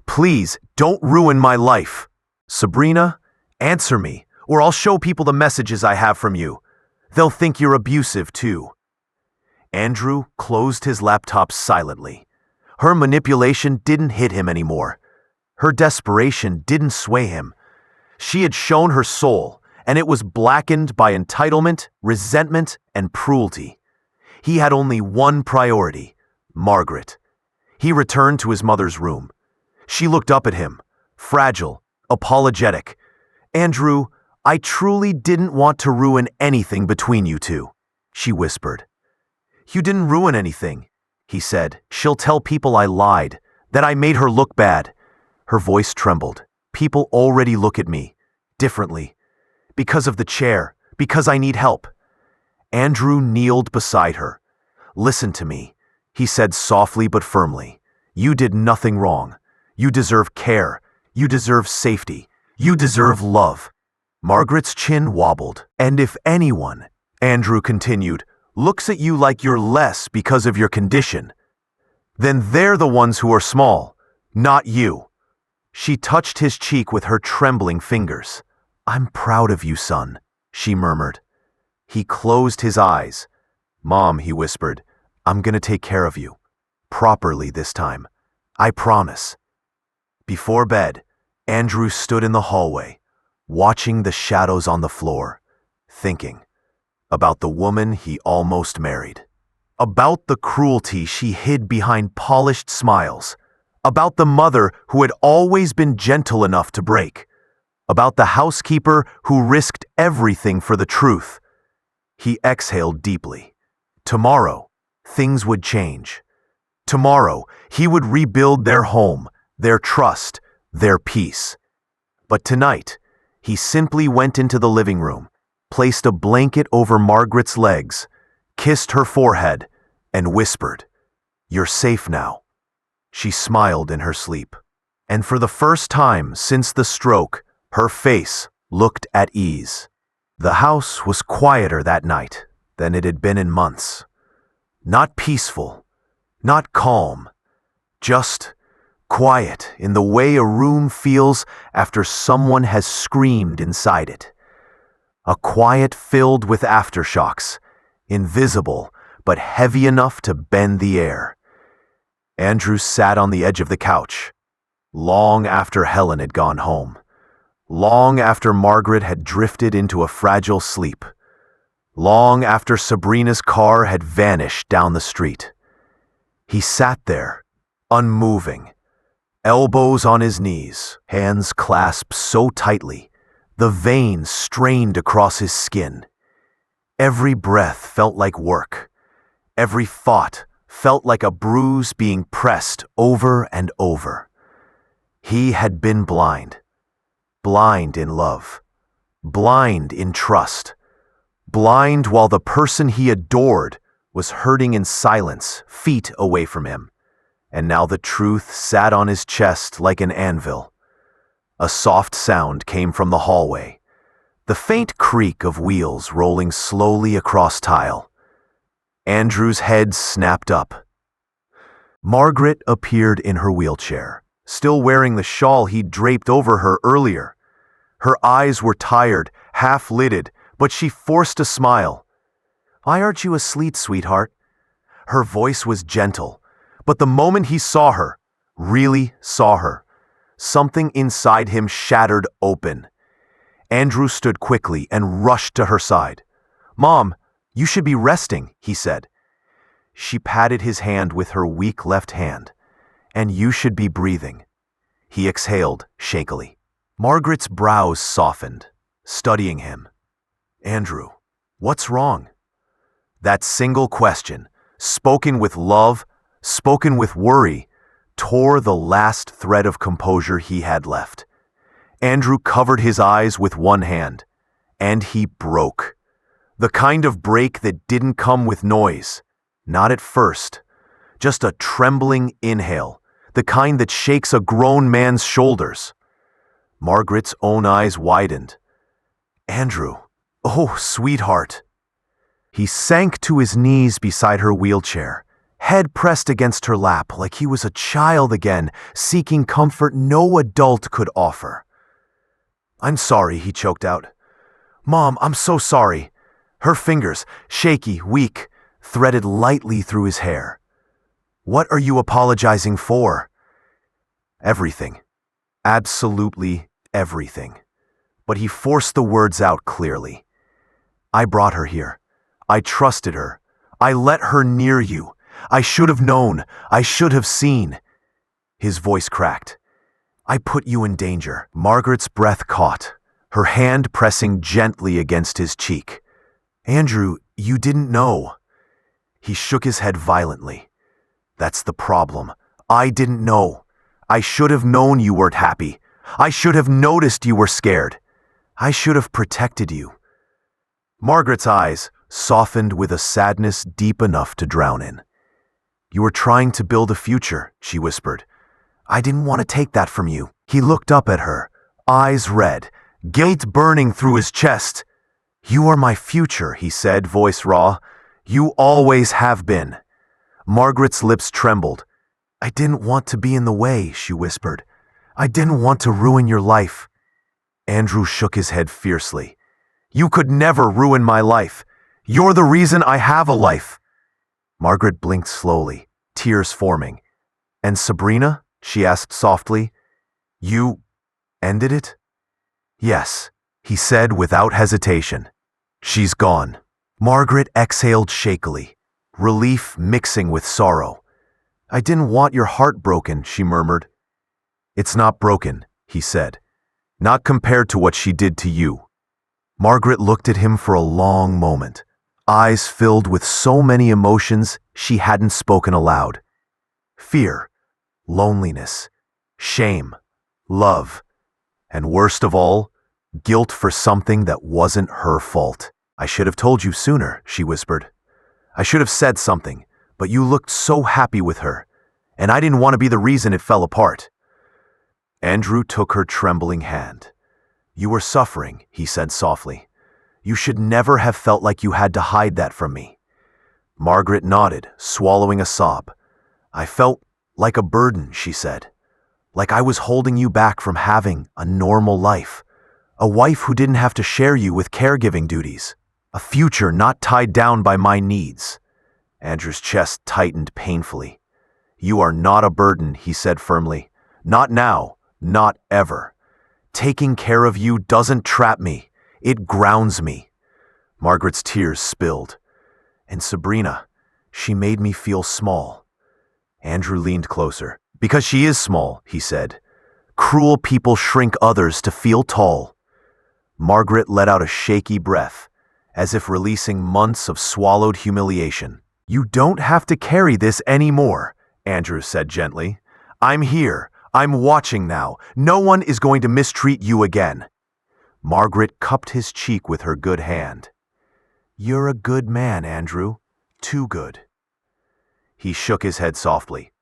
please don't ruin my life. Sabrina, answer me, or I'll show people the messages I have from you. They'll think you're abusive too. Andrew closed his laptop silently. Her manipulation didn't hit him anymore. Her desperation didn't sway him. She had shown her soul, and it was blackened by entitlement, resentment, and cruelty. He had only one priority, Margaret. He returned to his mother's room. She looked up at him, fragile, apologetic. Andrew, I truly didn't want to ruin anything between you two, she whispered. You didn't ruin anything, he said. She'll tell people I lied, that I made her look bad. Her voice trembled. People already look at me differently. Because of the chair, because I need help. Andrew kneeled beside her. Listen to me, he said softly but firmly. You did nothing wrong. You deserve care. You deserve safety. You deserve love. Margaret's chin wobbled. And if anyone, Andrew continued, looks at you like you're less because of your condition, then they're the ones who are small, not you. She touched his cheek with her trembling fingers. I'm proud of you, son, she murmured. He closed his eyes. Mom, he whispered, I'm gonna take care of you. Properly this time. I promise. Before bed, Andrew stood in the hallway, watching the shadows on the floor, thinking about the woman he almost married, about the cruelty she hid behind polished smiles, about the mother who had always been gentle enough to break, about the housekeeper who risked everything for the truth. He exhaled deeply. Tomorrow, things would change. Tomorrow, he would rebuild their home, their trust, their peace. But tonight, he simply went into the living room, placed a blanket over Margaret's legs, kissed her forehead, and whispered, You're safe now. She smiled in her sleep, and for the first time since the stroke, her face looked at ease. The house was quieter that night than it had been in months. Not peaceful, not calm, just quiet in the way a room feels after someone has screamed inside it. A quiet filled with aftershocks, invisible but heavy enough to bend the air. Andrew sat on the edge of the couch, long after Helen had gone home, long after Margaret had drifted into a fragile sleep, long after Sabrina's car had vanished down the street. He sat there, unmoving, elbows on his knees, hands clasped so tightly, the veins strained across his skin. Every breath felt like work. Every thought felt like a bruise being pressed over and over. He had been blind. Blind in love. Blind in trust. Blind while the person he adored was hurting in silence, feet away from him, and now the truth sat on his chest like an anvil. A soft sound came from the hallway, the faint creak of wheels rolling slowly across tile. Andrew's head snapped up. Margaret appeared in her wheelchair, still wearing the shawl he'd draped over her earlier. Her eyes were tired, half-lidded, but she forced a smile. "Why aren't you asleep, sweetheart?" Her voice was gentle, but the moment he saw her, really saw her, something inside him shattered open. Andrew stood quickly and rushed to her side. "Mom, you should be resting," he said. She patted his hand with her weak left hand. "And you should be breathing." He exhaled shakily. Margaret's brows softened, studying him. "Andrew, what's wrong?" That single question, spoken with love, spoken with worry, tore the last thread of composure he had left. Andrew covered his eyes with one hand, and he broke. The kind of break that didn't come with noise. Not at first. Just a trembling inhale, the kind that shakes a grown man's shoulders. Margaret's own eyes widened. "Andrew, oh, sweetheart." He sank to his knees beside her wheelchair, head pressed against her lap like he was a child again, seeking comfort no adult could offer. "I'm sorry," he choked out. "Mom, I'm so sorry." Her fingers, shaky, weak, threaded lightly through his hair. "What are you apologizing for?" "Everything. Absolutely everything." But he forced the words out clearly. "I brought her here. I trusted her. I let her near you. I should have known. I should have seen." His voice cracked. "I put you in danger." Margaret's breath caught, her hand pressing gently against his cheek. "Andrew, you didn't know." He shook his head violently. "That's the problem. I didn't know. I should have known you weren't happy. I should have noticed you were scared. I should have protected you." Margaret's eyes softened with a sadness deep enough to drown in. "You were trying to build a future," she whispered. "I didn't want to take that from you." He looked up at her, eyes red, guilt burning through his chest. "You are my future," he said, voice raw. "You always have been." Margaret's lips trembled. "I didn't want to be in the way," she whispered. "I didn't want to ruin your life." Andrew shook his head fiercely. "You could never ruin my life. You're the reason I have a life." Margaret blinked slowly, tears forming. "And Sabrina?" she asked softly. "You ended it?" "Yes," he said without hesitation. "She's gone." Margaret exhaled shakily, relief mixing with sorrow. "I didn't want your heart broken," she murmured. "It's not broken," he said. "Not compared to what she did to you." Margaret looked at him for a long moment, eyes filled with so many emotions she hadn't spoken aloud. Fear, loneliness, shame, love, and worst of all, guilt for something that wasn't her fault. "I should have told you sooner," she whispered. "I should have said something, but you looked so happy with her, and I didn't want to be the reason it fell apart." Andrew took her trembling hand. "You were suffering," he said softly. "You should never have felt like you had to hide that from me." Margaret nodded, swallowing a sob. "I felt like a burden," she said. "Like I was holding you back from having a normal life. A wife who didn't have to share you with caregiving duties. A future not tied down by my needs." Andrew's chest tightened painfully. "You are not a burden," he said firmly. "Not now, not ever. Taking care of you doesn't trap me. It grounds me." Margaret's tears spilled. "And Sabrina, she made me feel small." Andrew leaned closer. "Because she is small," he said. "Cruel people shrink others to feel tall." Margaret let out a shaky breath, as if releasing months of swallowed humiliation. "You don't have to carry this anymore," Andrew said gently. "I'm here. I'm watching now. No one is going to mistreat you again." Margaret cupped his cheek with her good hand. "You're a good man, Andrew. Too good. He shook his head softly.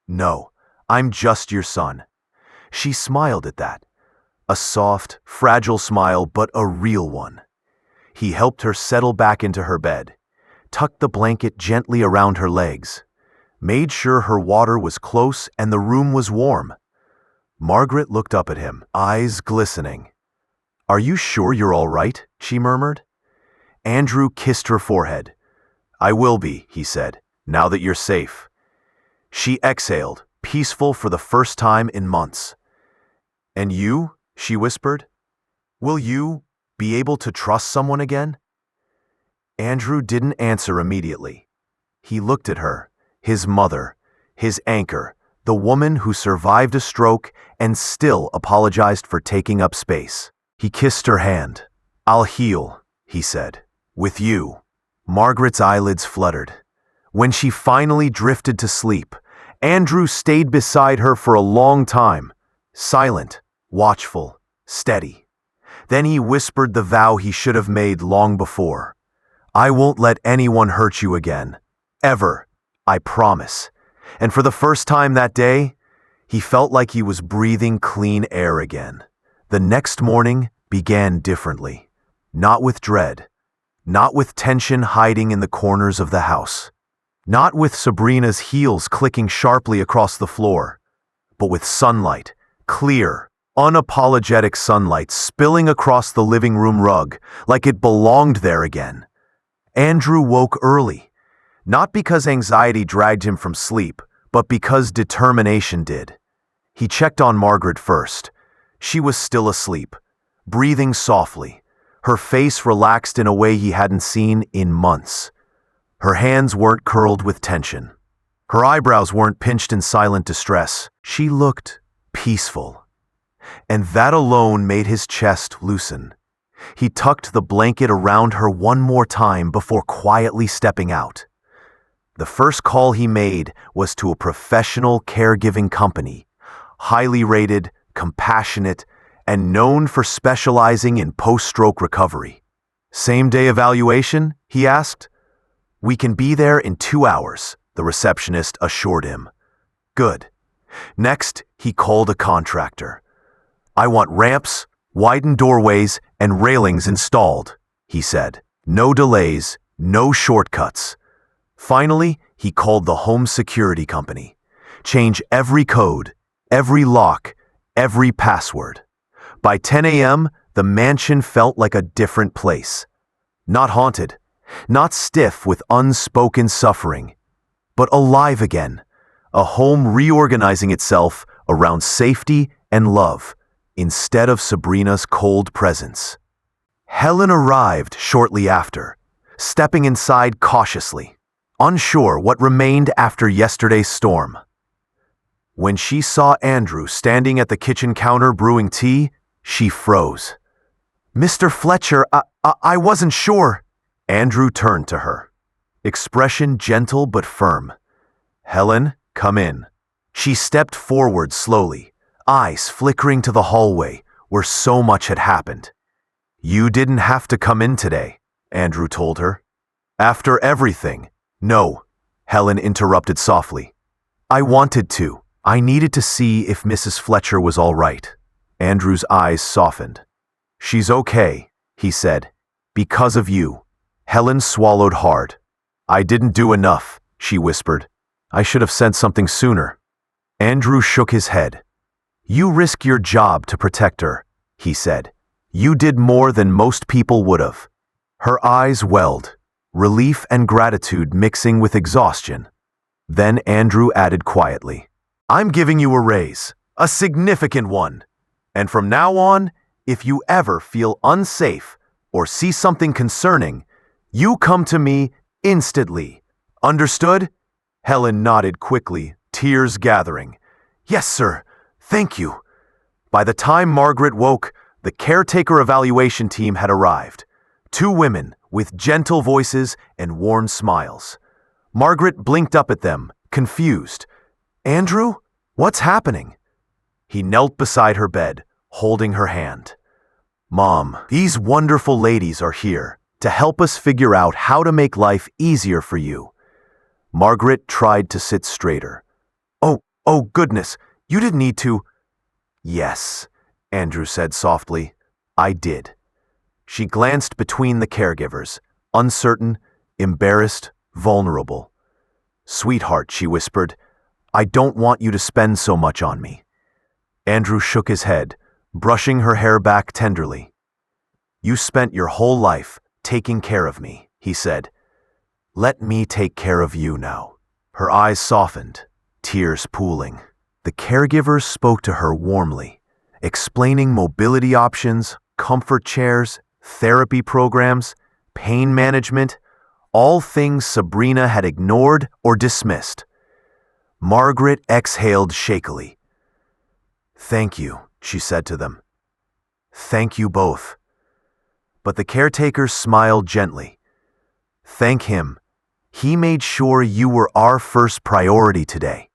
No, I'm just your son. She smiled at that. A soft, fragile smile, but a real one. He helped her settle back into her bed, tucked the blanket gently around her legs, made sure her water was close and the room was warm. Margaret looked up at him, eyes glistening. Are you sure you're all right? She murmured. Andrew kissed her forehead. I will be, he said, now that you're safe. She exhaled, peaceful for the first time in months. And you, she whispered, will you be able to trust someone again? Andrew didn't answer immediately. He looked at her, his mother, his anchor, the woman who survived a stroke and still apologized for taking up space. He kissed her hand. I'll heal, he said. With you. Margaret's eyelids fluttered. When she finally drifted to sleep, Andrew stayed beside her for a long time, silent, watchful, steady. Then he whispered the vow he should have made long before. I won't let anyone hurt you again. Ever. I promise. And for the first time that day, he felt like he was breathing clean air again. The next morning began differently. Not with dread. Not with tension hiding in the corners of the house. Not with Sabrina's heels clicking sharply across the floor. But with sunlight, clear, unapologetic sunlight spilling across the living room rug like it belonged there again. Andrew woke early. Not because anxiety dragged him from sleep, but because determination did. He checked on Margaret first. She was still asleep, breathing softly, her face relaxed in a way he hadn't seen in months. Her hands weren't curled with tension. Her eyebrows weren't pinched in silent distress. She looked peaceful. And that alone made his chest loosen. He tucked the blanket around her one more time before quietly stepping out. The first call he made was to a professional caregiving company, highly rated, compassionate, and known for specializing in post-stroke recovery. Same-day evaluation? He asked. We can be there in 2 hours, the receptionist assured him. Good. Next, he called a contractor. I want ramps, widened doorways, and railings installed, he said. No delays, no shortcuts. Finally, he called the home security company. Change every code, every lock, every password. By 10 a.m., the mansion felt like a different place. Not haunted, not stiff with unspoken suffering, but alive again. A home reorganizing itself around safety and love instead of Sabrina's cold presence. Helen arrived shortly after, stepping inside cautiously, unsure what remained after yesterday's storm. When she saw Andrew standing at the kitchen counter brewing tea, she froze. Mr. Fletcher, I wasn't sure. Andrew turned to her, expression gentle but firm. Helen, come in. She stepped forward slowly, eyes flickering to the hallway where so much had happened. You didn't have to come in today, Andrew told her. After everything. No, Helen interrupted softly. I wanted to. I needed to see if Mrs. Fletcher was all right. Andrew's eyes softened. She's okay, he said. Because of you. Helen swallowed hard. I didn't do enough, she whispered. I should have sent something sooner. Andrew shook his head. You risk your job to protect her, he said. You did more than most people would have. Her eyes welled, relief and gratitude mixing with exhaustion. Then Andrew added quietly, I'm giving you a raise, a significant one. And from now on, if you ever feel unsafe or see something concerning, you come to me instantly. Understood? Helen nodded quickly, tears gathering. Yes, sir. Thank you. By the time Margaret woke, the caretaker evaluation team had arrived. 2 women with gentle voices and warm smiles. Margaret blinked up at them, confused. Andrew, what's happening? He knelt beside her bed, holding her hand. Mom, these wonderful ladies are here, to help us figure out how to make life easier for you. Margaret tried to sit straighter. Oh, goodness, you didn't need to. Yes, Andrew said softly. I did. She glanced between the caregivers, uncertain, embarrassed, vulnerable. Sweetheart, she whispered, I don't want you to spend so much on me. Andrew shook his head, brushing her hair back tenderly. You spent your whole life taking care of me, he said. Let me take care of you now. Her eyes softened, tears pooling. The caregivers spoke to her warmly, explaining mobility options, comfort chairs, therapy programs, pain management, all things Sabrina had ignored or dismissed. Margaret exhaled shakily. Thank you, she said to them. Thank you both. But the caretakers smiled gently. Thank him. He made sure you were our first priority today.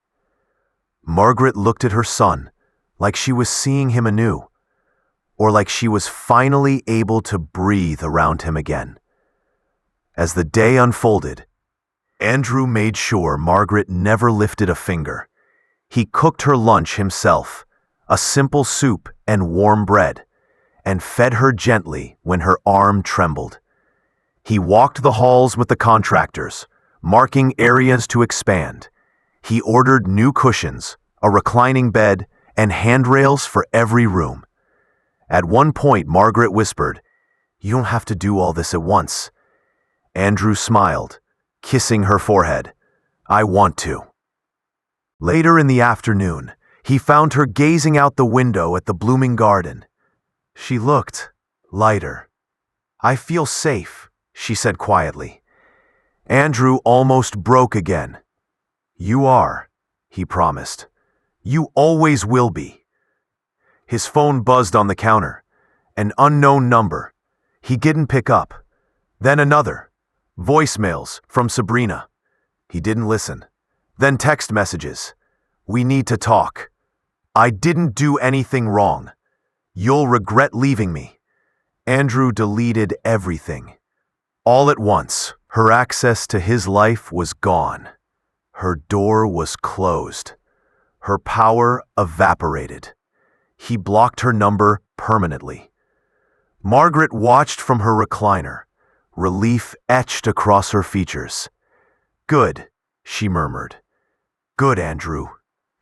Margaret looked at her son, like she was seeing him anew, or like she was finally able to breathe around him again. As the day unfolded, Andrew made sure Margaret never lifted a finger. He cooked her lunch himself, a simple soup and warm bread, and fed her gently when her arm trembled. He walked the halls with the contractors, marking areas to expand. He ordered new cushions, a reclining bed, and handrails for every room. At one point, Margaret whispered, You don't have to do all this at once. Andrew smiled, kissing her forehead. I want to. Later in the afternoon, he found her gazing out the window at the blooming garden. She looked lighter. I feel safe, she said quietly. Andrew almost broke again. You are, he promised. You always will be. His phone buzzed on the counter. An unknown number. He didn't pick up. Then another. Voicemails from Sabrina. He didn't listen. Then text messages. We need to talk. I didn't do anything wrong. You'll regret leaving me. Andrew deleted everything. All at once, her access to his life was gone. Her door was closed. Her power evaporated. He blocked her number permanently. Margaret watched from her recliner, relief etched across her features. Good, she murmured. Good, Andrew.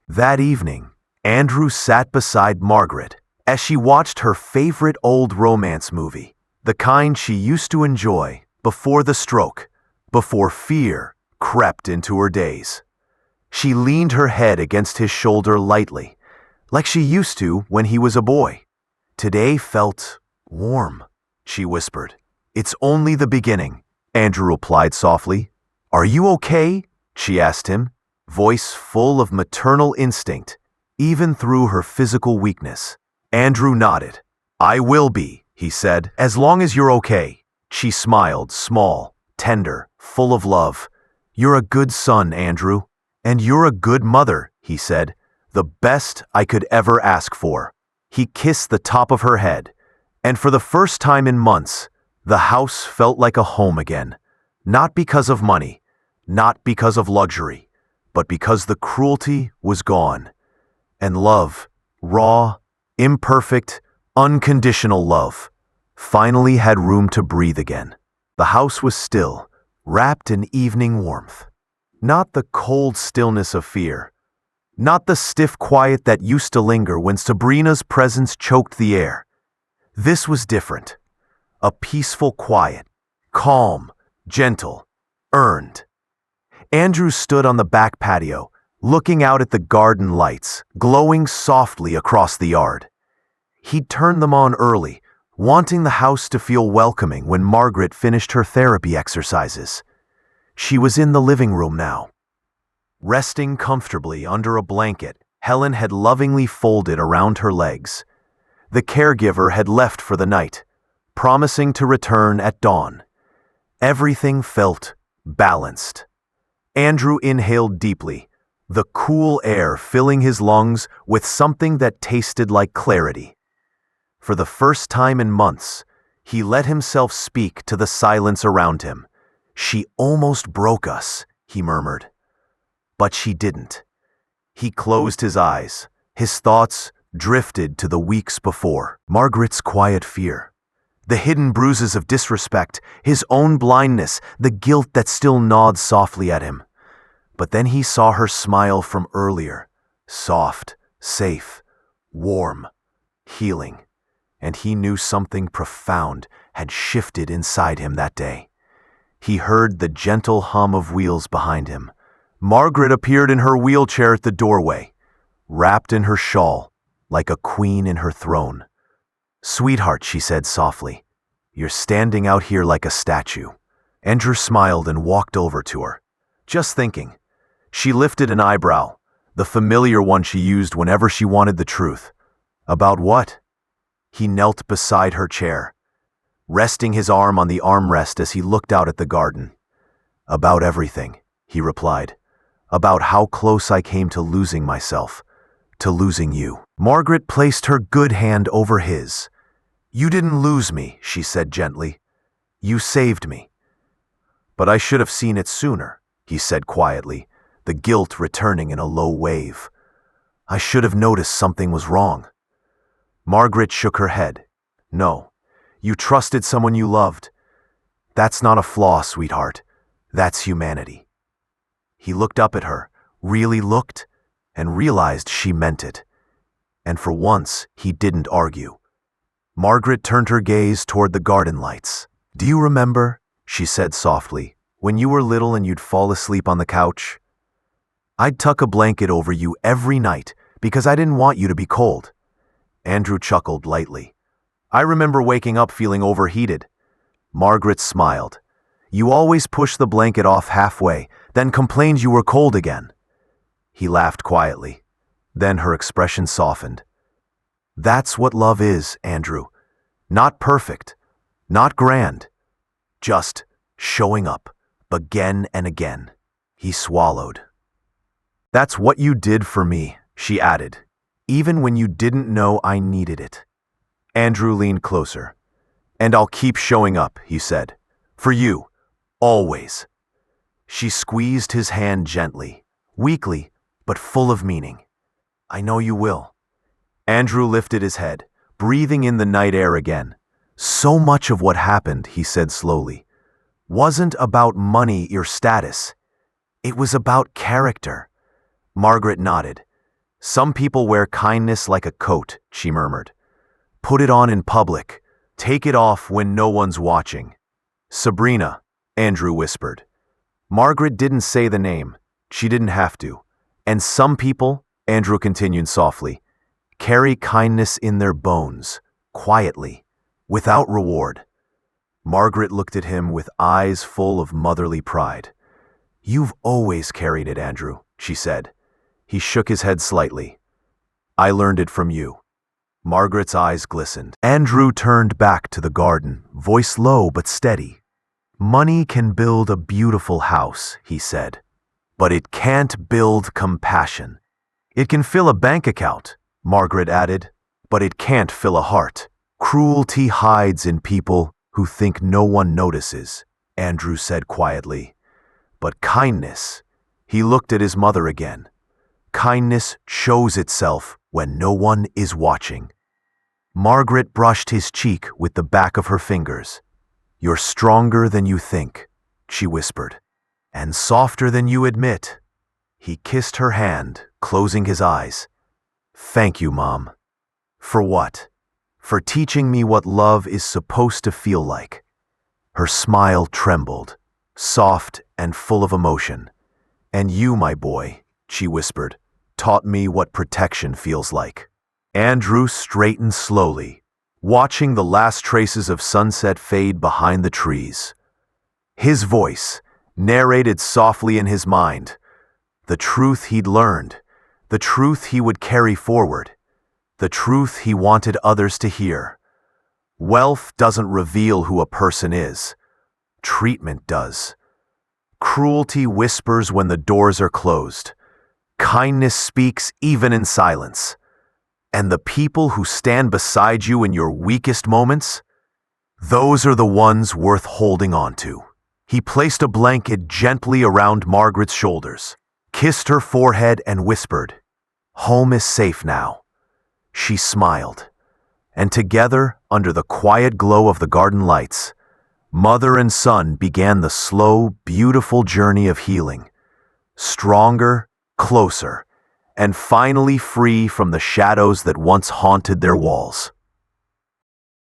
That evening, Andrew sat beside Margaret as she watched her favorite old romance movie, the kind she used to enjoy before the stroke, before fear crept into her days. She leaned her head against his shoulder lightly, like she used to when he was a boy. Today felt warm, she whispered. It's only the beginning, Andrew replied softly. Are you okay? She asked him, voice full of maternal instinct, even through her physical weakness. Andrew nodded. I will be, he said, as long as you're okay. She smiled, small, tender, full of love. You're a good son, Andrew. And you're a good mother, he said, the best I could ever ask for. He kissed the top of her head, and for the first time in months, the house felt like a home again. Not because of money, not because of luxury, but because the cruelty was gone. And love, raw, imperfect, unconditional love, finally had room to breathe again. The house was still, wrapped in evening warmth. Not the cold stillness of fear. Not the stiff quiet that used to linger when Sabrina's presence choked the air. This was different. A peaceful quiet, calm, gentle, earned. Andrew stood on the back patio, looking out at the garden lights, glowing softly across the yard. He'd turned them on early, wanting the house to feel welcoming when Margaret finished her therapy exercises. She was in the living room now. Resting comfortably under a blanket Helen had lovingly folded around her legs. The caregiver had left for the night, promising to return at dawn. Everything felt balanced. Andrew inhaled deeply, the cool air filling his lungs with something that tasted like clarity. For the first time in months, He let himself speak to the silence around him. "She almost broke us," he murmured. But she didn't. He closed his eyes. His thoughts drifted to the weeks before. Margaret's quiet fear. The hidden bruises of disrespect, his own blindness, the guilt that still gnawed softly at him. But then he saw her smile from earlier. Soft, safe, warm, healing. And he knew something profound had shifted inside him that day. He heard the gentle hum of wheels behind him. Margaret appeared in her wheelchair at the doorway, wrapped in her shawl, like a queen in her throne. "Sweetheart," she said softly, "you're standing out here like a statue." Andrew smiled and walked over to her. "Just thinking." She lifted an eyebrow, the familiar one she used whenever she wanted the truth. "About what?" He knelt beside her chair, resting his arm on the armrest as he looked out at the garden. "About everything," he replied. "About how close I came to losing myself, to losing you." Margaret placed her good hand over his. "You didn't lose me," she said gently. "You saved me." "But I should have seen it sooner," he said quietly, the guilt returning in a low wave. "I should have noticed something was wrong." Margaret shook her head. "No, you trusted someone you loved. That's not a flaw, sweetheart. That's humanity." He looked up at her, really looked, and realized she meant it. And for once, he didn't argue. Margaret turned her gaze toward the garden lights. "Do you remember," she said softly, "when you were little and you'd fall asleep on the couch? I'd tuck a blanket over you every night because I didn't want you to be cold." Andrew chuckled lightly. "I remember waking up feeling overheated." Margaret smiled. "You always pushed the blanket off halfway, then complained you were cold again." He laughed quietly. Then her expression softened. "That's what love is, Andrew. Not perfect, not grand. Just showing up, again and again." He swallowed. "That's what you did for me," she added, "even when you didn't know I needed it." Andrew leaned closer. "And I'll keep showing up," he said. "For you, always." She squeezed his hand gently, weakly, but full of meaning. "I know you will." Andrew lifted his head, breathing in the night air again. "So much of what happened," he said slowly, "wasn't about money or status. It was about character." Margaret nodded. "Some people wear kindness like a coat," she murmured. "Put it on in public, take it off when no one's watching." "Sabrina," Andrew whispered. Margaret didn't say the name. She didn't have to. "And some people," Andrew continued softly, "carry kindness in their bones, quietly, without reward." Margaret looked at him with eyes full of motherly pride. "You've always carried it, Andrew," she said. He shook his head slightly. "I learned it from you." Margaret's eyes glistened. Andrew turned back to the garden, voice low but steady. "Money can build a beautiful house," he said, "but it can't build compassion. It can fill a bank account," Margaret added, "but it can't fill a heart. Cruelty hides in people who think no one notices," Andrew said quietly. "But kindness," he looked at his mother again, "kindness shows itself when no one is watching." Margaret brushed his cheek with the back of her fingers. "You're stronger than you think," she whispered, "and softer than you admit." He kissed her hand, closing his eyes. "Thank you, Mom." "For what?" "For teaching me what love is supposed to feel like." Her smile trembled, soft and full of emotion. "And you, my boy," she whispered, "taught me what protection feels like." Andrew straightened slowly, watching the last traces of sunset fade behind the trees. His voice narrated softly in his mind, the truth he'd learned, the truth he would carry forward, the truth he wanted others to hear. Wealth doesn't reveal who a person is. Treatment does. Cruelty whispers when the doors are closed. Kindness speaks even in silence. And the people who stand beside you in your weakest moments, Those are the ones worth holding on to. He placed a blanket gently around Margaret's shoulders, kissed her forehead, and whispered, "Home is safe now." She smiled, and together, under the quiet glow of the garden lights, mother and son began the slow, beautiful journey of healing, stronger, closer, and finally free from the shadows that once haunted their walls.